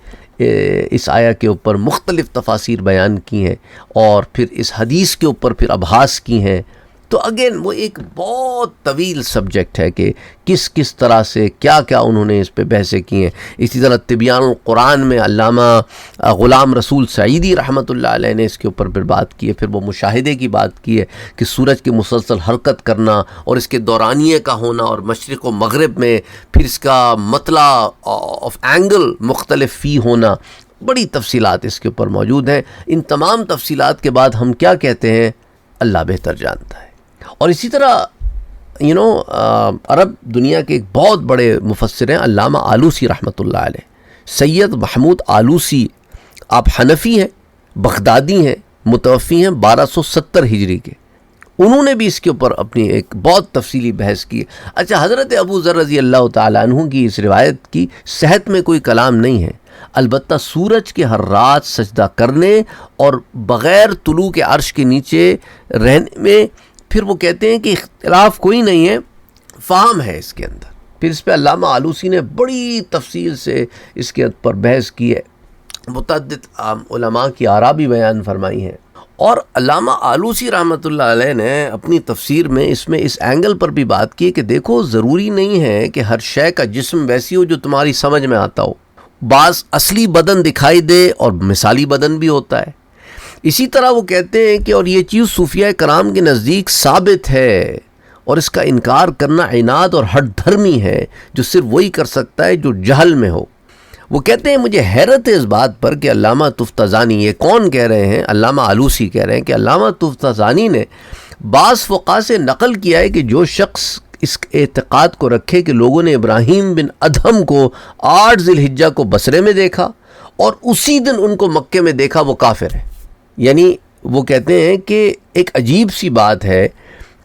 اس آیا کے اوپر مختلف تفاسیر بیان کی ہیں، اور پھر اس حدیث کے اوپر پھر ابحاث کی ہیں. تو اگین وہ ایک بہت طویل سبجیکٹ ہے کہ کس کس طرح سے کیا کیا انہوں نے اس پہ بحثیں کی ہیں. اسی طرح طبیان القرآن میں علامہ غلام رسول سعیدی رحمۃ اللہ علیہ نے اس کے اوپر پھر بات کی ہے. پھر وہ مشاہدے کی بات کی ہے کہ سورج کی مسلسل حرکت کرنا اور اس کے دورانیے کا ہونا، اور مشرق و مغرب میں پھر اس کا مطلع آف اینگل مختلف فی ہونا. بڑی تفصیلات اس کے اوپر موجود ہیں. ان تمام تفصیلات کے بعد ہم کیا کہتے ہیں؟ اللہ بہتر جانتا ہے. اور اسی طرح عرب دنیا کے ایک بہت بڑے مفسر ہیں علامہ آلوسی رحمۃ اللہ علیہ، سید محمود آلوسی. آپ حنفی ہیں، بغدادی ہیں، متوفی ہیں 1270 ہجری کے. انہوں نے بھی اس کے اوپر اپنی ایک بہت تفصیلی بحث کی. اچھا، حضرت ابو ذر رضی اللہ تعالیٰ عنہ کی اس روایت کی صحت میں کوئی کلام نہیں ہے، البتہ سورج کے ہر رات سجدہ کرنے اور بغیر طلوع کے عرش کے نیچے رہنے میں پھر وہ کہتے ہیں کہ اختلاف کوئی نہیں ہے، فہم ہے اس کے اندر. پھر اس پہ علامہ آلوسی نے بڑی تفصیل سے اس کے اوپر بحث کی ہے، متعدد علماء کی آراء بھی بیان فرمائی ہیں. اور علامہ آلوسی رحمۃ اللہ علیہ نے اپنی تفسیر میں اس اینگل پر بھی بات کی کہ دیکھو، ضروری نہیں ہے کہ ہر شے کا جسم ویسی ہو جو تمہاری سمجھ میں آتا ہو. بعض اصلی بدن دکھائی دے اور مثالی بدن بھی ہوتا ہے. اسی طرح وہ کہتے ہیں کہ اور یہ چیز صوفیہ کرام کے نزدیک ثابت ہے، اور اس کا انکار کرنا عناد اور ہٹ دھرمی ہے جو صرف وہی کر سکتا ہے جو جہل میں ہو. وہ کہتے ہیں مجھے حیرت ہے اس بات پر کہ علامہ تفتزانی، یہ کون کہہ رہے ہیں؟ علامہ آلوسی کہہ رہے ہیں کہ علامہ تفتزانی نے بعض فقہاء سے نقل کیا ہے کہ جو شخص اس اعتقاد کو رکھے کہ لوگوں نے ابراہیم بن ادہم کو 8 ذی الحجہ کو بصرے میں دیکھا اور اسی دن ان کو مکے میں دیکھا، وہ کافر ہے. یعنی وہ کہتے ہیں کہ ایک عجیب سی بات ہے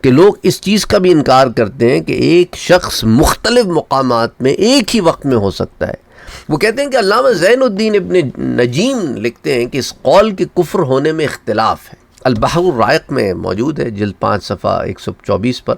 کہ لوگ اس چیز کا بھی انکار کرتے ہیں کہ ایک شخص مختلف مقامات میں ایک ہی وقت میں ہو سکتا ہے. وہ کہتے ہیں کہ علامہ زین الدین ابن نجیم لکھتے ہیں کہ اس قول کے کفر ہونے میں اختلاف ہے. البحر الرائق میں موجود ہے، جلد 5 صفحہ 124 پر.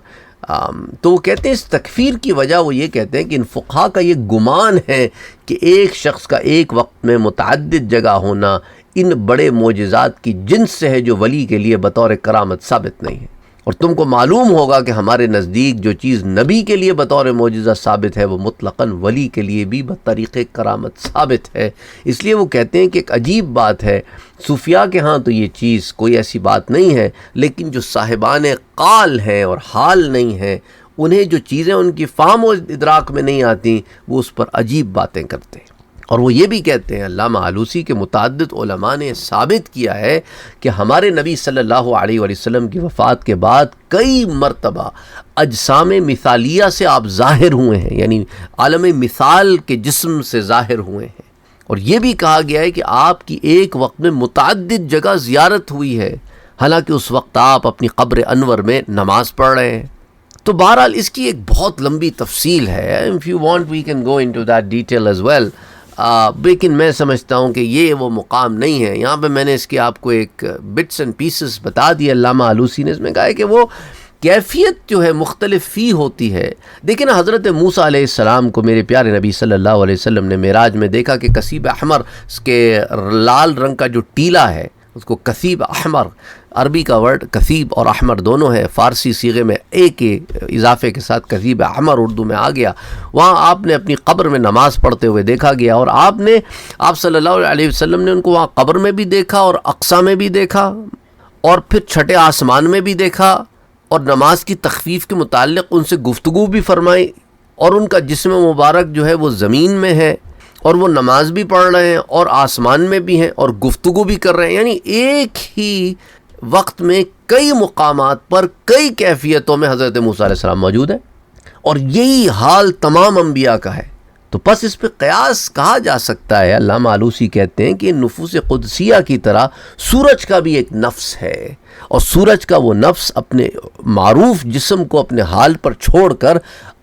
تو وہ کہتے ہیں اس تکفیر کی وجہ وہ یہ کہتے ہیں کہ ان فقہا کا یہ گمان ہے کہ ایک شخص کا ایک وقت میں متعدد جگہ ہونا ان بڑے معجزات کی جنس سے ہے جو ولی کے لیے بطور کرامت ثابت نہیں ہے. اور تم کو معلوم ہوگا کہ ہمارے نزدیک جو چیز نبی کے لیے بطور معجزہ ثابت ہے وہ مطلقاً ولی کے لیے بھی بطریق کرامت ثابت ہے. اس لیے وہ کہتے ہیں کہ ایک عجیب بات ہے، صوفیاء کے ہاں تو یہ چیز کوئی ایسی بات نہیں ہے، لیکن جو صاحبان قال ہیں اور حال نہیں ہیں، انہیں جو چیزیں ان کی فہم و ادراک میں نہیں آتی وہ اس پر عجیب باتیں کرتے ہیں. اور وہ یہ بھی کہتے ہیں علامہ آلوسی کے متعدد علماء نے ثابت کیا ہے کہ ہمارے نبی صلی اللہ علیہ وآلہ وسلم کی وفات کے بعد کئی مرتبہ اجسام مثالیہ سے آپ ظاہر ہوئے ہیں، یعنی عالم مثال کے جسم سے ظاہر ہوئے ہیں. اور یہ بھی کہا گیا ہے کہ آپ کی ایک وقت میں متعدد جگہ زیارت ہوئی ہے، حالانکہ اس وقت آپ اپنی قبر انور میں نماز پڑھ رہے ہیں. تو بہرحال اس کی ایک بہت لمبی تفصیل ہے. If you want we can go into that detail as well. لیکن میں سمجھتا ہوں کہ یہ وہ مقام نہیں ہے. یہاں پہ میں نے اس کی آپ کو ایک بٹس اینڈ پیسز بتا دی. علامہ آلوسی نے اس میں کہا ہے کہ وہ کیفیت جو ہے مختلف فی ہوتی ہے. دیکھیں نا، حضرت موسیٰ علیہ السلام کو میرے پیارے نبی صلی اللہ علیہ وسلم نے معراج میں دیکھا کہ کثیب احمر، اس کے لال رنگ کا جو ٹیلا ہے اس کو کثیب احمر، عربی کا ورڈ کثیب اور احمر دونوں ہے، فارسی صیغے میں ایک کے اضافے کے ساتھ کثیب احمر اردو میں آ گیا. وہاں آپ نے اپنی قبر میں نماز پڑھتے ہوئے دیکھا گیا، اور آپ صلی اللہ علیہ وسلم نے ان کو وہاں قبر میں بھی دیکھا اور اقصی میں بھی دیکھا، اور پھر چھٹے آسمان میں بھی دیکھا، اور نماز کی تخفیف کے متعلق ان سے گفتگو بھی فرمائی. اور ان کا جسم مبارک جو ہے وہ زمین میں ہے، اور وہ نماز بھی پڑھ رہے ہیں اور آسمان میں بھی ہیں اور گفتگو بھی کر رہے ہیں. یعنی ایک ہی وقت میں کئی مقامات پر کئی کیفیتوں میں حضرت موسیٰ علیہ السلام موجود ہیں، اور یہی حال تمام انبیاء کا ہے. تو پس اس پہ قیاس کہا جا سکتا ہے. علامہ آلوسی کہتے ہیں کہ نفوس قدسیہ کی طرح سورج کا بھی ایک نفس ہے، اور سورج کا وہ نفس اپنے معروف جسم کو اپنے حال پر چھوڑ کر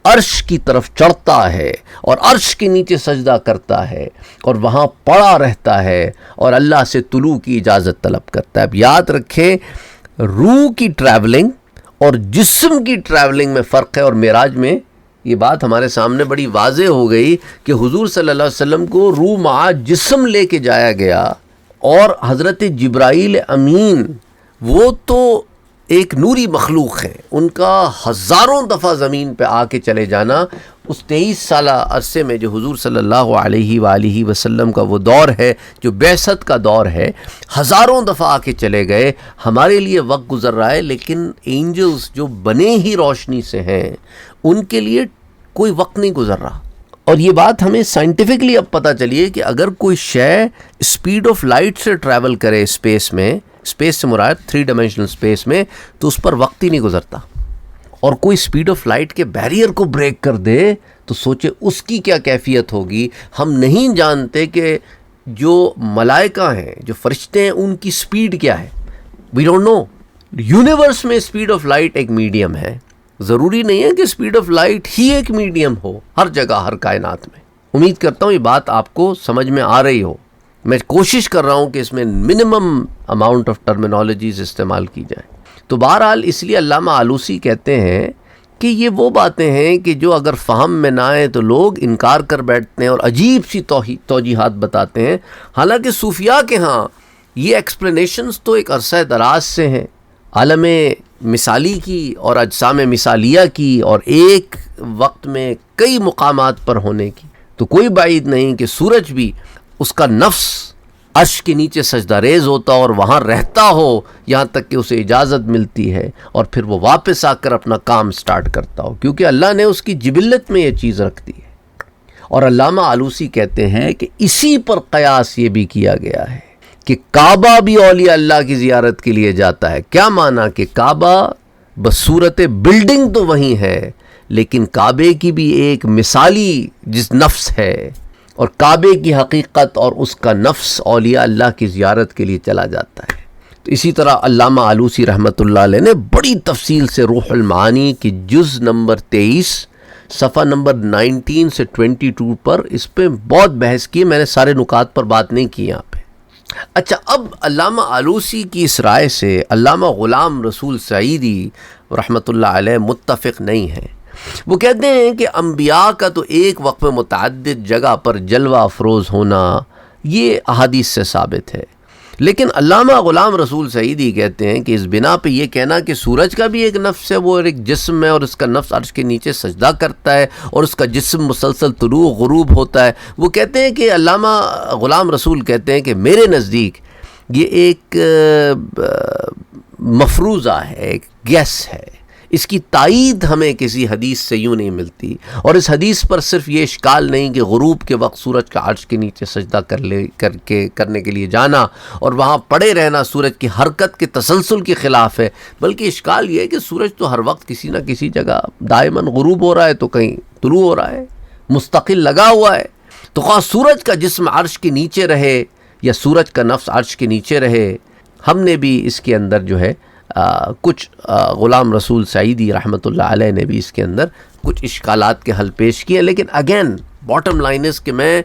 عرش کی طرف چڑھتا ہے اور عرش کے نیچے سجدہ کرتا ہے اور وہاں پڑا رہتا ہے اور اللہ سے طلوع کی اجازت طلب کرتا ہے. اب یاد رکھیں، روح کی ٹریولنگ اور جسم کی ٹریولنگ میں فرق ہے، اور معراج میں یہ بات ہمارے سامنے بڑی واضح ہو گئی کہ حضور صلی اللہ علیہ وسلم کو روح مع جسم لے کے جایا گیا، اور حضرت جبرائیل امین وہ تو ایک نوری مخلوق ہیں، ان کا ہزاروں دفعہ زمین پہ آ کے چلے جانا اس 23 سالہ عرصے میں جو حضور صلی اللہ علیہ وآلہ وسلم کا وہ دور ہے جو بعثت کا دور ہے، ہزاروں دفعہ آ کے چلے گئے. ہمارے لیے وقت گزر رہا ہے، لیکن اینجلز جو بنے ہی روشنی سے ہیں ان کے لیے کوئی وقت نہیں گزر رہا. اور یہ بات ہمیں سائنٹیفکلی اب پتہ چلی ہے کہ اگر کوئی شے اسپیڈ آف لائٹ سے ٹریول کرے اسپیس میں، اسپیس سے مراد 3 ڈائمینشنل اسپیس میں، تو اس پر وقت ہی نہیں گزرتا. اور کوئی اسپیڈ آف لائٹ کے بیریئر کو بریک کر دے تو سوچے اس کی کیا کیفیت ہوگی. ہم نہیں جانتے کہ جو ملائکہ ہیں، جو فرشتے ہیں، ان کی سپیڈ کیا ہے. We don't know. یونیورس میں سپیڈ آف لائٹ ایک میڈیم ہے. ضروری نہیں ہے کہ سپیڈ آف لائٹ ہی ایک میڈیم ہو ہر جگہ، ہر کائنات میں. امید کرتا ہوں یہ بات آپ کو سمجھ میں آ رہی ہو. میں کوشش کر رہا ہوں کہ اس میں منیمم اماؤنٹ آف ٹرمینالوجیز استعمال کی جائیں. تو بہرحال اس لیے علامہ آلوسی کہتے ہیں کہ یہ وہ باتیں ہیں کہ جو اگر فہم میں نہ آئے تو لوگ انکار کر بیٹھتے ہیں اور عجیب سی توجیحات بتاتے ہیں. حالانکہ صوفیاء کے ہاں یہ ایکسپلینیشنز تو ایک عرصہ دراز سے ہیں، عالم مثالی کی اور اجسام مثالیہ کی، اور ایک وقت میں کئی مقامات پر ہونے کی. تو کوئی بعید نہیں کہ سورج بھی اس کا نفس عرش کے نیچے سجدہ ریز ہوتا اور وہاں رہتا ہو یہاں تک کہ اسے اجازت ملتی ہے، اور پھر وہ واپس آ کر اپنا کام سٹارٹ کرتا ہو، کیونکہ اللہ نے اس کی جبلت میں یہ چیز رکھ دی ہے. اور علامہ آلوسی کہتے ہیں کہ اسی پر قیاس یہ بھی کیا گیا ہے کہ کعبہ بھی اولیاء اللہ کی زیارت کے لیے جاتا ہے. کیا معنی کہ کعبہ بصورت بلڈنگ تو وہیں ہے، لیکن کعبے کی بھی ایک مثالی جس نفس ہے، اور کعبے کی حقیقت اور اس کا نفس اولیاء اللہ کی زیارت کے لیے چلا جاتا ہے. تو اسی طرح علامہ آلوسی رحمۃ اللہ علیہ نے بڑی تفصیل سے روح المعانی کی جز نمبر 23 صفحہ نمبر 19 سے 22 پر اس پہ بہت بحث کی. میں نے سارے نکات پر بات نہیں کی یہاں پہ. اچھا، اب علامہ آلوسی کی اس رائے سے علامہ غلام رسول سعیدی رحمۃ اللہ علیہ متفق نہیں ہیں. وہ کہتے ہیں کہ انبیاء کا تو ایک وقت میں متعدد جگہ پر جلوہ افروز ہونا یہ احادیث سے ثابت ہے، لیکن علامہ غلام رسول سعیدی کہتے ہیں کہ اس بنا پہ یہ کہنا کہ سورج کا بھی ایک نفس ہے، وہ ایک جسم ہے اور اس کا نفس عرش کے نیچے سجدہ کرتا ہے اور اس کا جسم مسلسل طلوع غروب ہوتا ہے. وہ کہتے ہیں کہ علامہ غلام رسول کہتے ہیں کہ میرے نزدیک یہ ایک مفروضہ ہے، ایک گیس ہے. اس کی تائید ہمیں کسی حدیث سے یوں نہیں ملتی، اور اس حدیث پر صرف یہ اشکال نہیں کہ غروب کے وقت سورج کا عرش کے نیچے سجدہ کرنے کے لیے جانا اور وہاں پڑے رہنا سورج کی حرکت کے تسلسل کے خلاف ہے، بلکہ اشکال یہ ہے کہ سورج تو ہر وقت کسی نہ کسی جگہ دائماً غروب ہو رہا ہے تو کہیں طلوع ہو رہا ہے، مستقل لگا ہوا ہے. تو خواہ سورج کا جسم عرش کے نیچے رہے یا سورج کا نفس عرش کے نیچے رہے، ہم نے بھی اس کے اندر جو ہے کچھ غلام رسول سعیدی رحمۃ اللہ علیہ نے بھی اس کے اندر کچھ اشکالات کے حل پیش کیے. لیکن اگین باٹم لائن اس کہ میں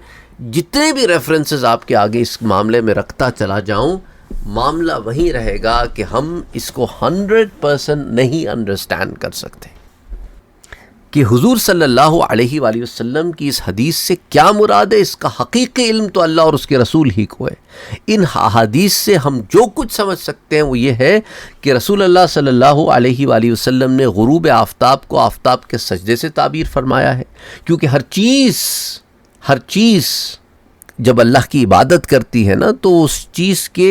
جتنے بھی ریفرنسز آپ کے آگے اس معاملے میں رکھتا چلا جاؤں، معاملہ وہیں رہے گا کہ ہم اس کو 100% نہیں انڈرسٹینڈ کر سکتے کہ حضور صلی اللہ علیہ وآلہ وسلم کی اس حدیث سے کیا مراد ہے. اس کا حقیقی علم تو اللہ اور اس کے رسول ہی کو ہے. ان حدیث سے ہم جو کچھ سمجھ سکتے ہیں وہ یہ ہے کہ رسول اللہ صلی اللہ علیہ وآلہ وسلم نے غروب آفتاب کو آفتاب کے سجدے سے تعبیر فرمایا ہے، کیونکہ ہر چیز جب اللہ کی عبادت کرتی ہے نا تو اس چیز کے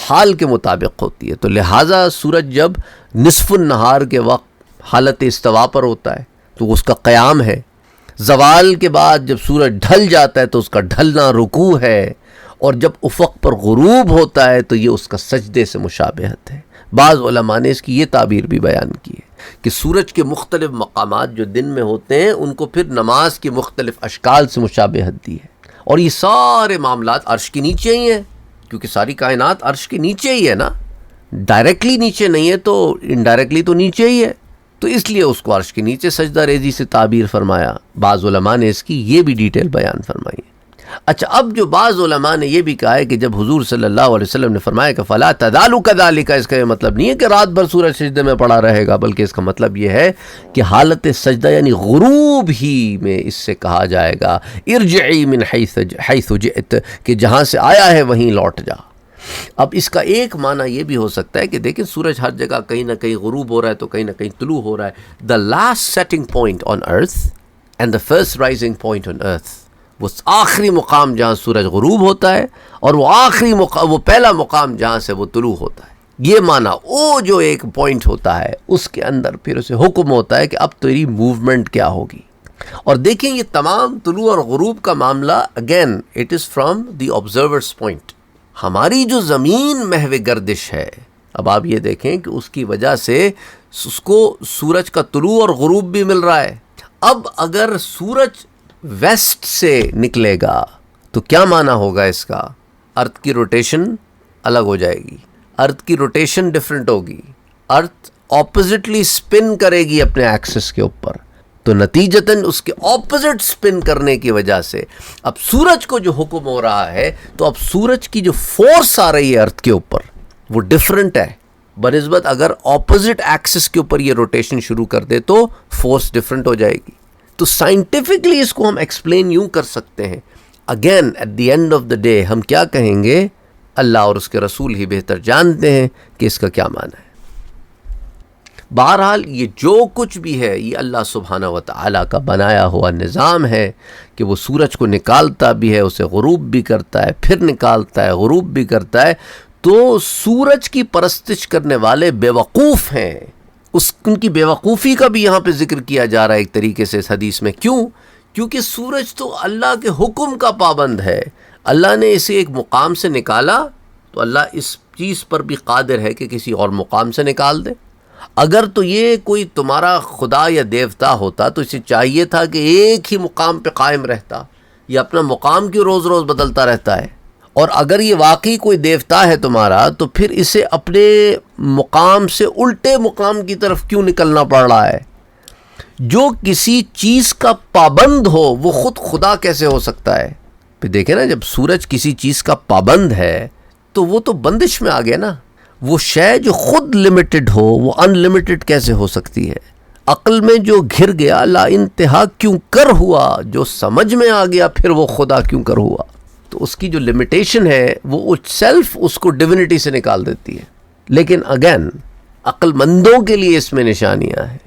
حال کے مطابق ہوتی ہے. تو لہٰذا سورج جب نصف النہار کے وقت حالت استوا پر ہوتا ہے تو اس کا قیام ہے، زوال کے بعد جب سورج ڈھل جاتا ہے تو اس کا ڈھلنا رکوع ہے، اور جب افق پر غروب ہوتا ہے تو یہ اس کا سجدے سے مشابہت ہے. بعض علماء نے اس کی یہ تعبیر بھی بیان کی ہے کہ سورج کے مختلف مقامات جو دن میں ہوتے ہیں ان کو پھر نماز کی مختلف اشکال سے مشابہت دی ہے. اور یہ سارے معاملات عرش کے نیچے ہی ہیں، کیونکہ ساری کائنات عرش کے نیچے ہی ہے نا، ڈائریکٹلی نیچے نہیں ہے تو انڈائریکٹلی تو نیچے ہی ہے، تو اس لیے اس کو عرش کے نیچے سجدہ ریزی سے تعبیر فرمایا. بعض علماء نے اس کی یہ بھی ڈیٹیل بیان فرمائی ہے. اچھا، اب جو بعض علماء نے یہ بھی کہا ہے کہ جب حضور صلی اللہ علیہ وسلم نے فرمایا کہ فلا تزال کذالک، اس کا یہ مطلب نہیں ہے کہ رات بھر سورج سجدے میں پڑا رہے گا، بلکہ اس کا مطلب یہ ہے کہ حالت سجدہ یعنی غروب ہی میں اس سے کہا جائے گا ارجعی من حیث جئت، کہ جہاں سے آیا ہے وہیں لوٹ جا۔ اب اس کا ایک معنی یہ بھی ہو سکتا ہے کہ دیکھیں سورج ہر جگہ کہیں نہ کہیں غروب ہو رہا ہے تو کہیں نہ کہیں طلوع ہو رہا ہے۔ The last setting point on earth and the first rising point on earth, وہ آخری مقام جہاں سورج غروب ہوتا ہے، اور وہ پہلا مقام جہاں سے وہ طلوع ہوتا ہے۔ یہ معنی وہ جو ایک پوائنٹ ہوتا ہے اس کے اندر پھر اسے حکم ہوتا ہے کہ اب تیری موومنٹ کیا ہوگی۔ اور دیکھیں یہ تمام طلوع اور غروب کا معاملہ again it is from the observers point. ہماری جو زمین محو گردش ہے، اب آپ یہ دیکھیں کہ اس کی وجہ سے اس کو سورج کا طلوع اور غروب بھی مل رہا ہے۔ اب اگر سورج ویسٹ سے نکلے گا تو کیا معنی ہوگا اس کا؟ ارتھ کی روٹیشن الگ ہو جائے گی، ارتھ کی روٹیشن ڈیفرنٹ ہوگی، ارتھ اپوزٹلی سپن کرے گی اپنے ایکسس کے اوپر، تو نتیجتاً اس کے اپوزٹ سپن کرنے کی وجہ سے اب سورج کو جو حکم ہو رہا ہے، تو اب سورج کی جو فورس آ رہی ہے ارتھ کے اوپر وہ ڈیفرنٹ ہے بنسبت اگر اپوزٹ ایکسس کے اوپر یہ روٹیشن شروع کر دے تو فورس ڈیفرنٹ ہو جائے گی۔ تو سائنٹیفکلی اس کو ہم ایکسپلین یوں کر سکتے ہیں، again at the end of the day ہم کیا کہیں گے؟ اللہ اور اس کے رسول ہی بہتر جانتے ہیں کہ اس کا کیا معنی ہے۔ بہرحال یہ جو کچھ بھی ہے یہ اللہ سبحانہ و تعالیٰ کا بنایا ہوا نظام ہے کہ وہ سورج کو نکالتا بھی ہے، اسے غروب بھی کرتا ہے، پھر نکالتا ہے، غروب بھی کرتا ہے۔ تو سورج کی پرستش کرنے والے بیوقوف ہیں، ان کی بیوقوفی کا بھی یہاں پہ ذکر کیا جا رہا ہے ایک طریقے سے اس حدیث میں۔ کیوں؟ کیونکہ سورج تو اللہ کے حکم کا پابند ہے، اللہ نے اسے ایک مقام سے نکالا تو اللہ اس چیز پر بھی قادر ہے کہ کسی اور مقام سے نکال دے۔ اگر تو یہ کوئی تمہارا خدا یا دیوتا ہوتا تو اسے چاہیے تھا کہ ایک ہی مقام پہ قائم رہتا، یہ اپنا مقام کیوں روز روز بدلتا رہتا ہے؟ اور اگر یہ واقعی کوئی دیوتا ہے تمہارا تو پھر اسے اپنے مقام سے الٹے مقام کی طرف کیوں نکلنا پڑ رہا ہے؟ جو کسی چیز کا پابند ہو وہ خود خدا کیسے ہو سکتا ہے؟ پھر دیکھیں نا، جب سورج کسی چیز کا پابند ہے تو وہ تو بندش میں آ گیا نا۔ وہ شے جو خود لمیٹڈ ہو وہ ان لمیٹڈ کیسے ہو سکتی ہے؟ عقل میں جو گھر گیا لا انتہا کیوں کر ہوا، جو سمجھ میں آ گیا پھر وہ خدا کیوں کر ہوا؟ تو اس کی جو لمیٹیشن ہے وہ سیلف اس کو ڈیونٹی سے نکال دیتی ہے۔ لیکن اگین عقل مندوں کے لیے اس میں نشانیاں ہیں۔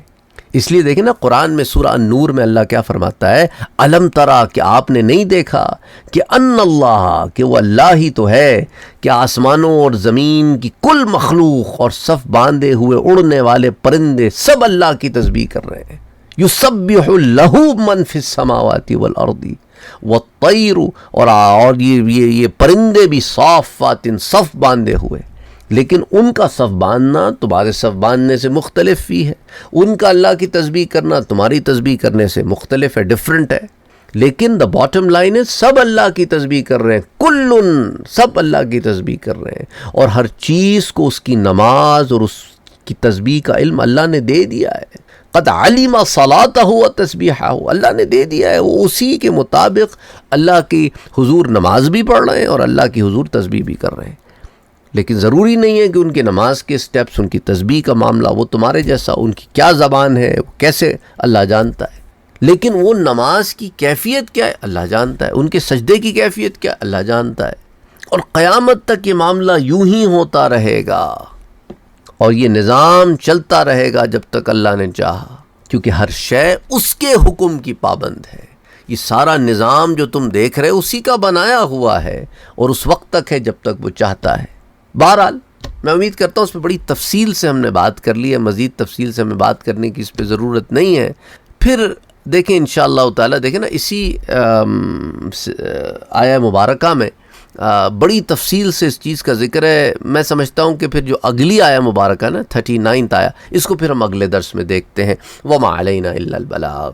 اس لیے دیکھیں نا قرآن میں سورہ النور میں اللہ کیا فرماتا ہے؟ الم ترا، کہ آپ نے نہیں دیکھا کہ ان اللہ، کہ وہ اللہ ہی تو ہے کہ آسمانوں اور زمین کی کل مخلوق اور صف باندھے ہوئے اڑنے والے پرندے سب اللہ کی تسبیح کر رہے ہیں۔ یسبح لہ من فی السماوات والارض والطیر، اور یہ پرندے بھی صافات صف باندھے ہوئے، لیکن ان کا صف باندھنا تمہارے صف باندھنے سے مختلف بھی ہے، ان کا اللہ کی تسبیح کرنا تمہاری تسبیح کرنے سے مختلف ہے، ڈیفرنٹ ہے۔ لیکن دا باٹم لائن ہے سب اللہ کی تسبیح کر رہے ہیں، کلن، سب اللہ کی تسبیح کر رہے ہیں، اور ہر چیز کو اس کی نماز اور اس کی تسبیح کا علم اللہ نے دے دیا ہے۔ قد علم صلاتہ و تسبیحہ، اللہ نے دے دیا ہے، وہ اسی کے مطابق اللہ کی حضور نماز بھی پڑھ رہے ہیں اور اللہ کی حضور تسبیح بھی کر رہے ہیں۔ لیکن ضروری نہیں ہے کہ ان کی نماز کے سٹیپس، ان کی تسبیح کا معاملہ وہ تمہارے جیسا، ان کی کیا زبان ہے کیسے اللہ جانتا ہے، لیکن وہ نماز کی کیفیت کیا ہے اللہ جانتا ہے، ان کے سجدے کی کیفیت کیا ہے اللہ جانتا ہے۔ اور قیامت تک یہ معاملہ یوں ہی ہوتا رہے گا اور یہ نظام چلتا رہے گا جب تک اللہ نے چاہا، کیونکہ ہر شے اس کے حکم کی پابند ہے۔ یہ سارا نظام جو تم دیکھ رہے اسی کا بنایا ہوا ہے اور اس وقت تک ہے جب تک وہ چاہتا ہے۔ بہرحال میں امید کرتا ہوں اس پہ بڑی تفصیل سے ہم نے بات کر لی ہے، مزید تفصیل سے ہمیں بات کرنے کی اس پہ ضرورت نہیں ہے۔ پھر دیکھیں انشاءاللہ تعالیٰ، دیکھیں نا اسی آیہ مبارکہ میں بڑی تفصیل سے اس چیز کا ذکر ہے۔ میں سمجھتا ہوں کہ پھر جو اگلی آیہ مبارکہ نا 39 آیہ، اس کو پھر ہم اگلے درس میں دیکھتے ہیں۔ وَمَا عَلَيْنَا إِلَّا الْبَلَاغُ۔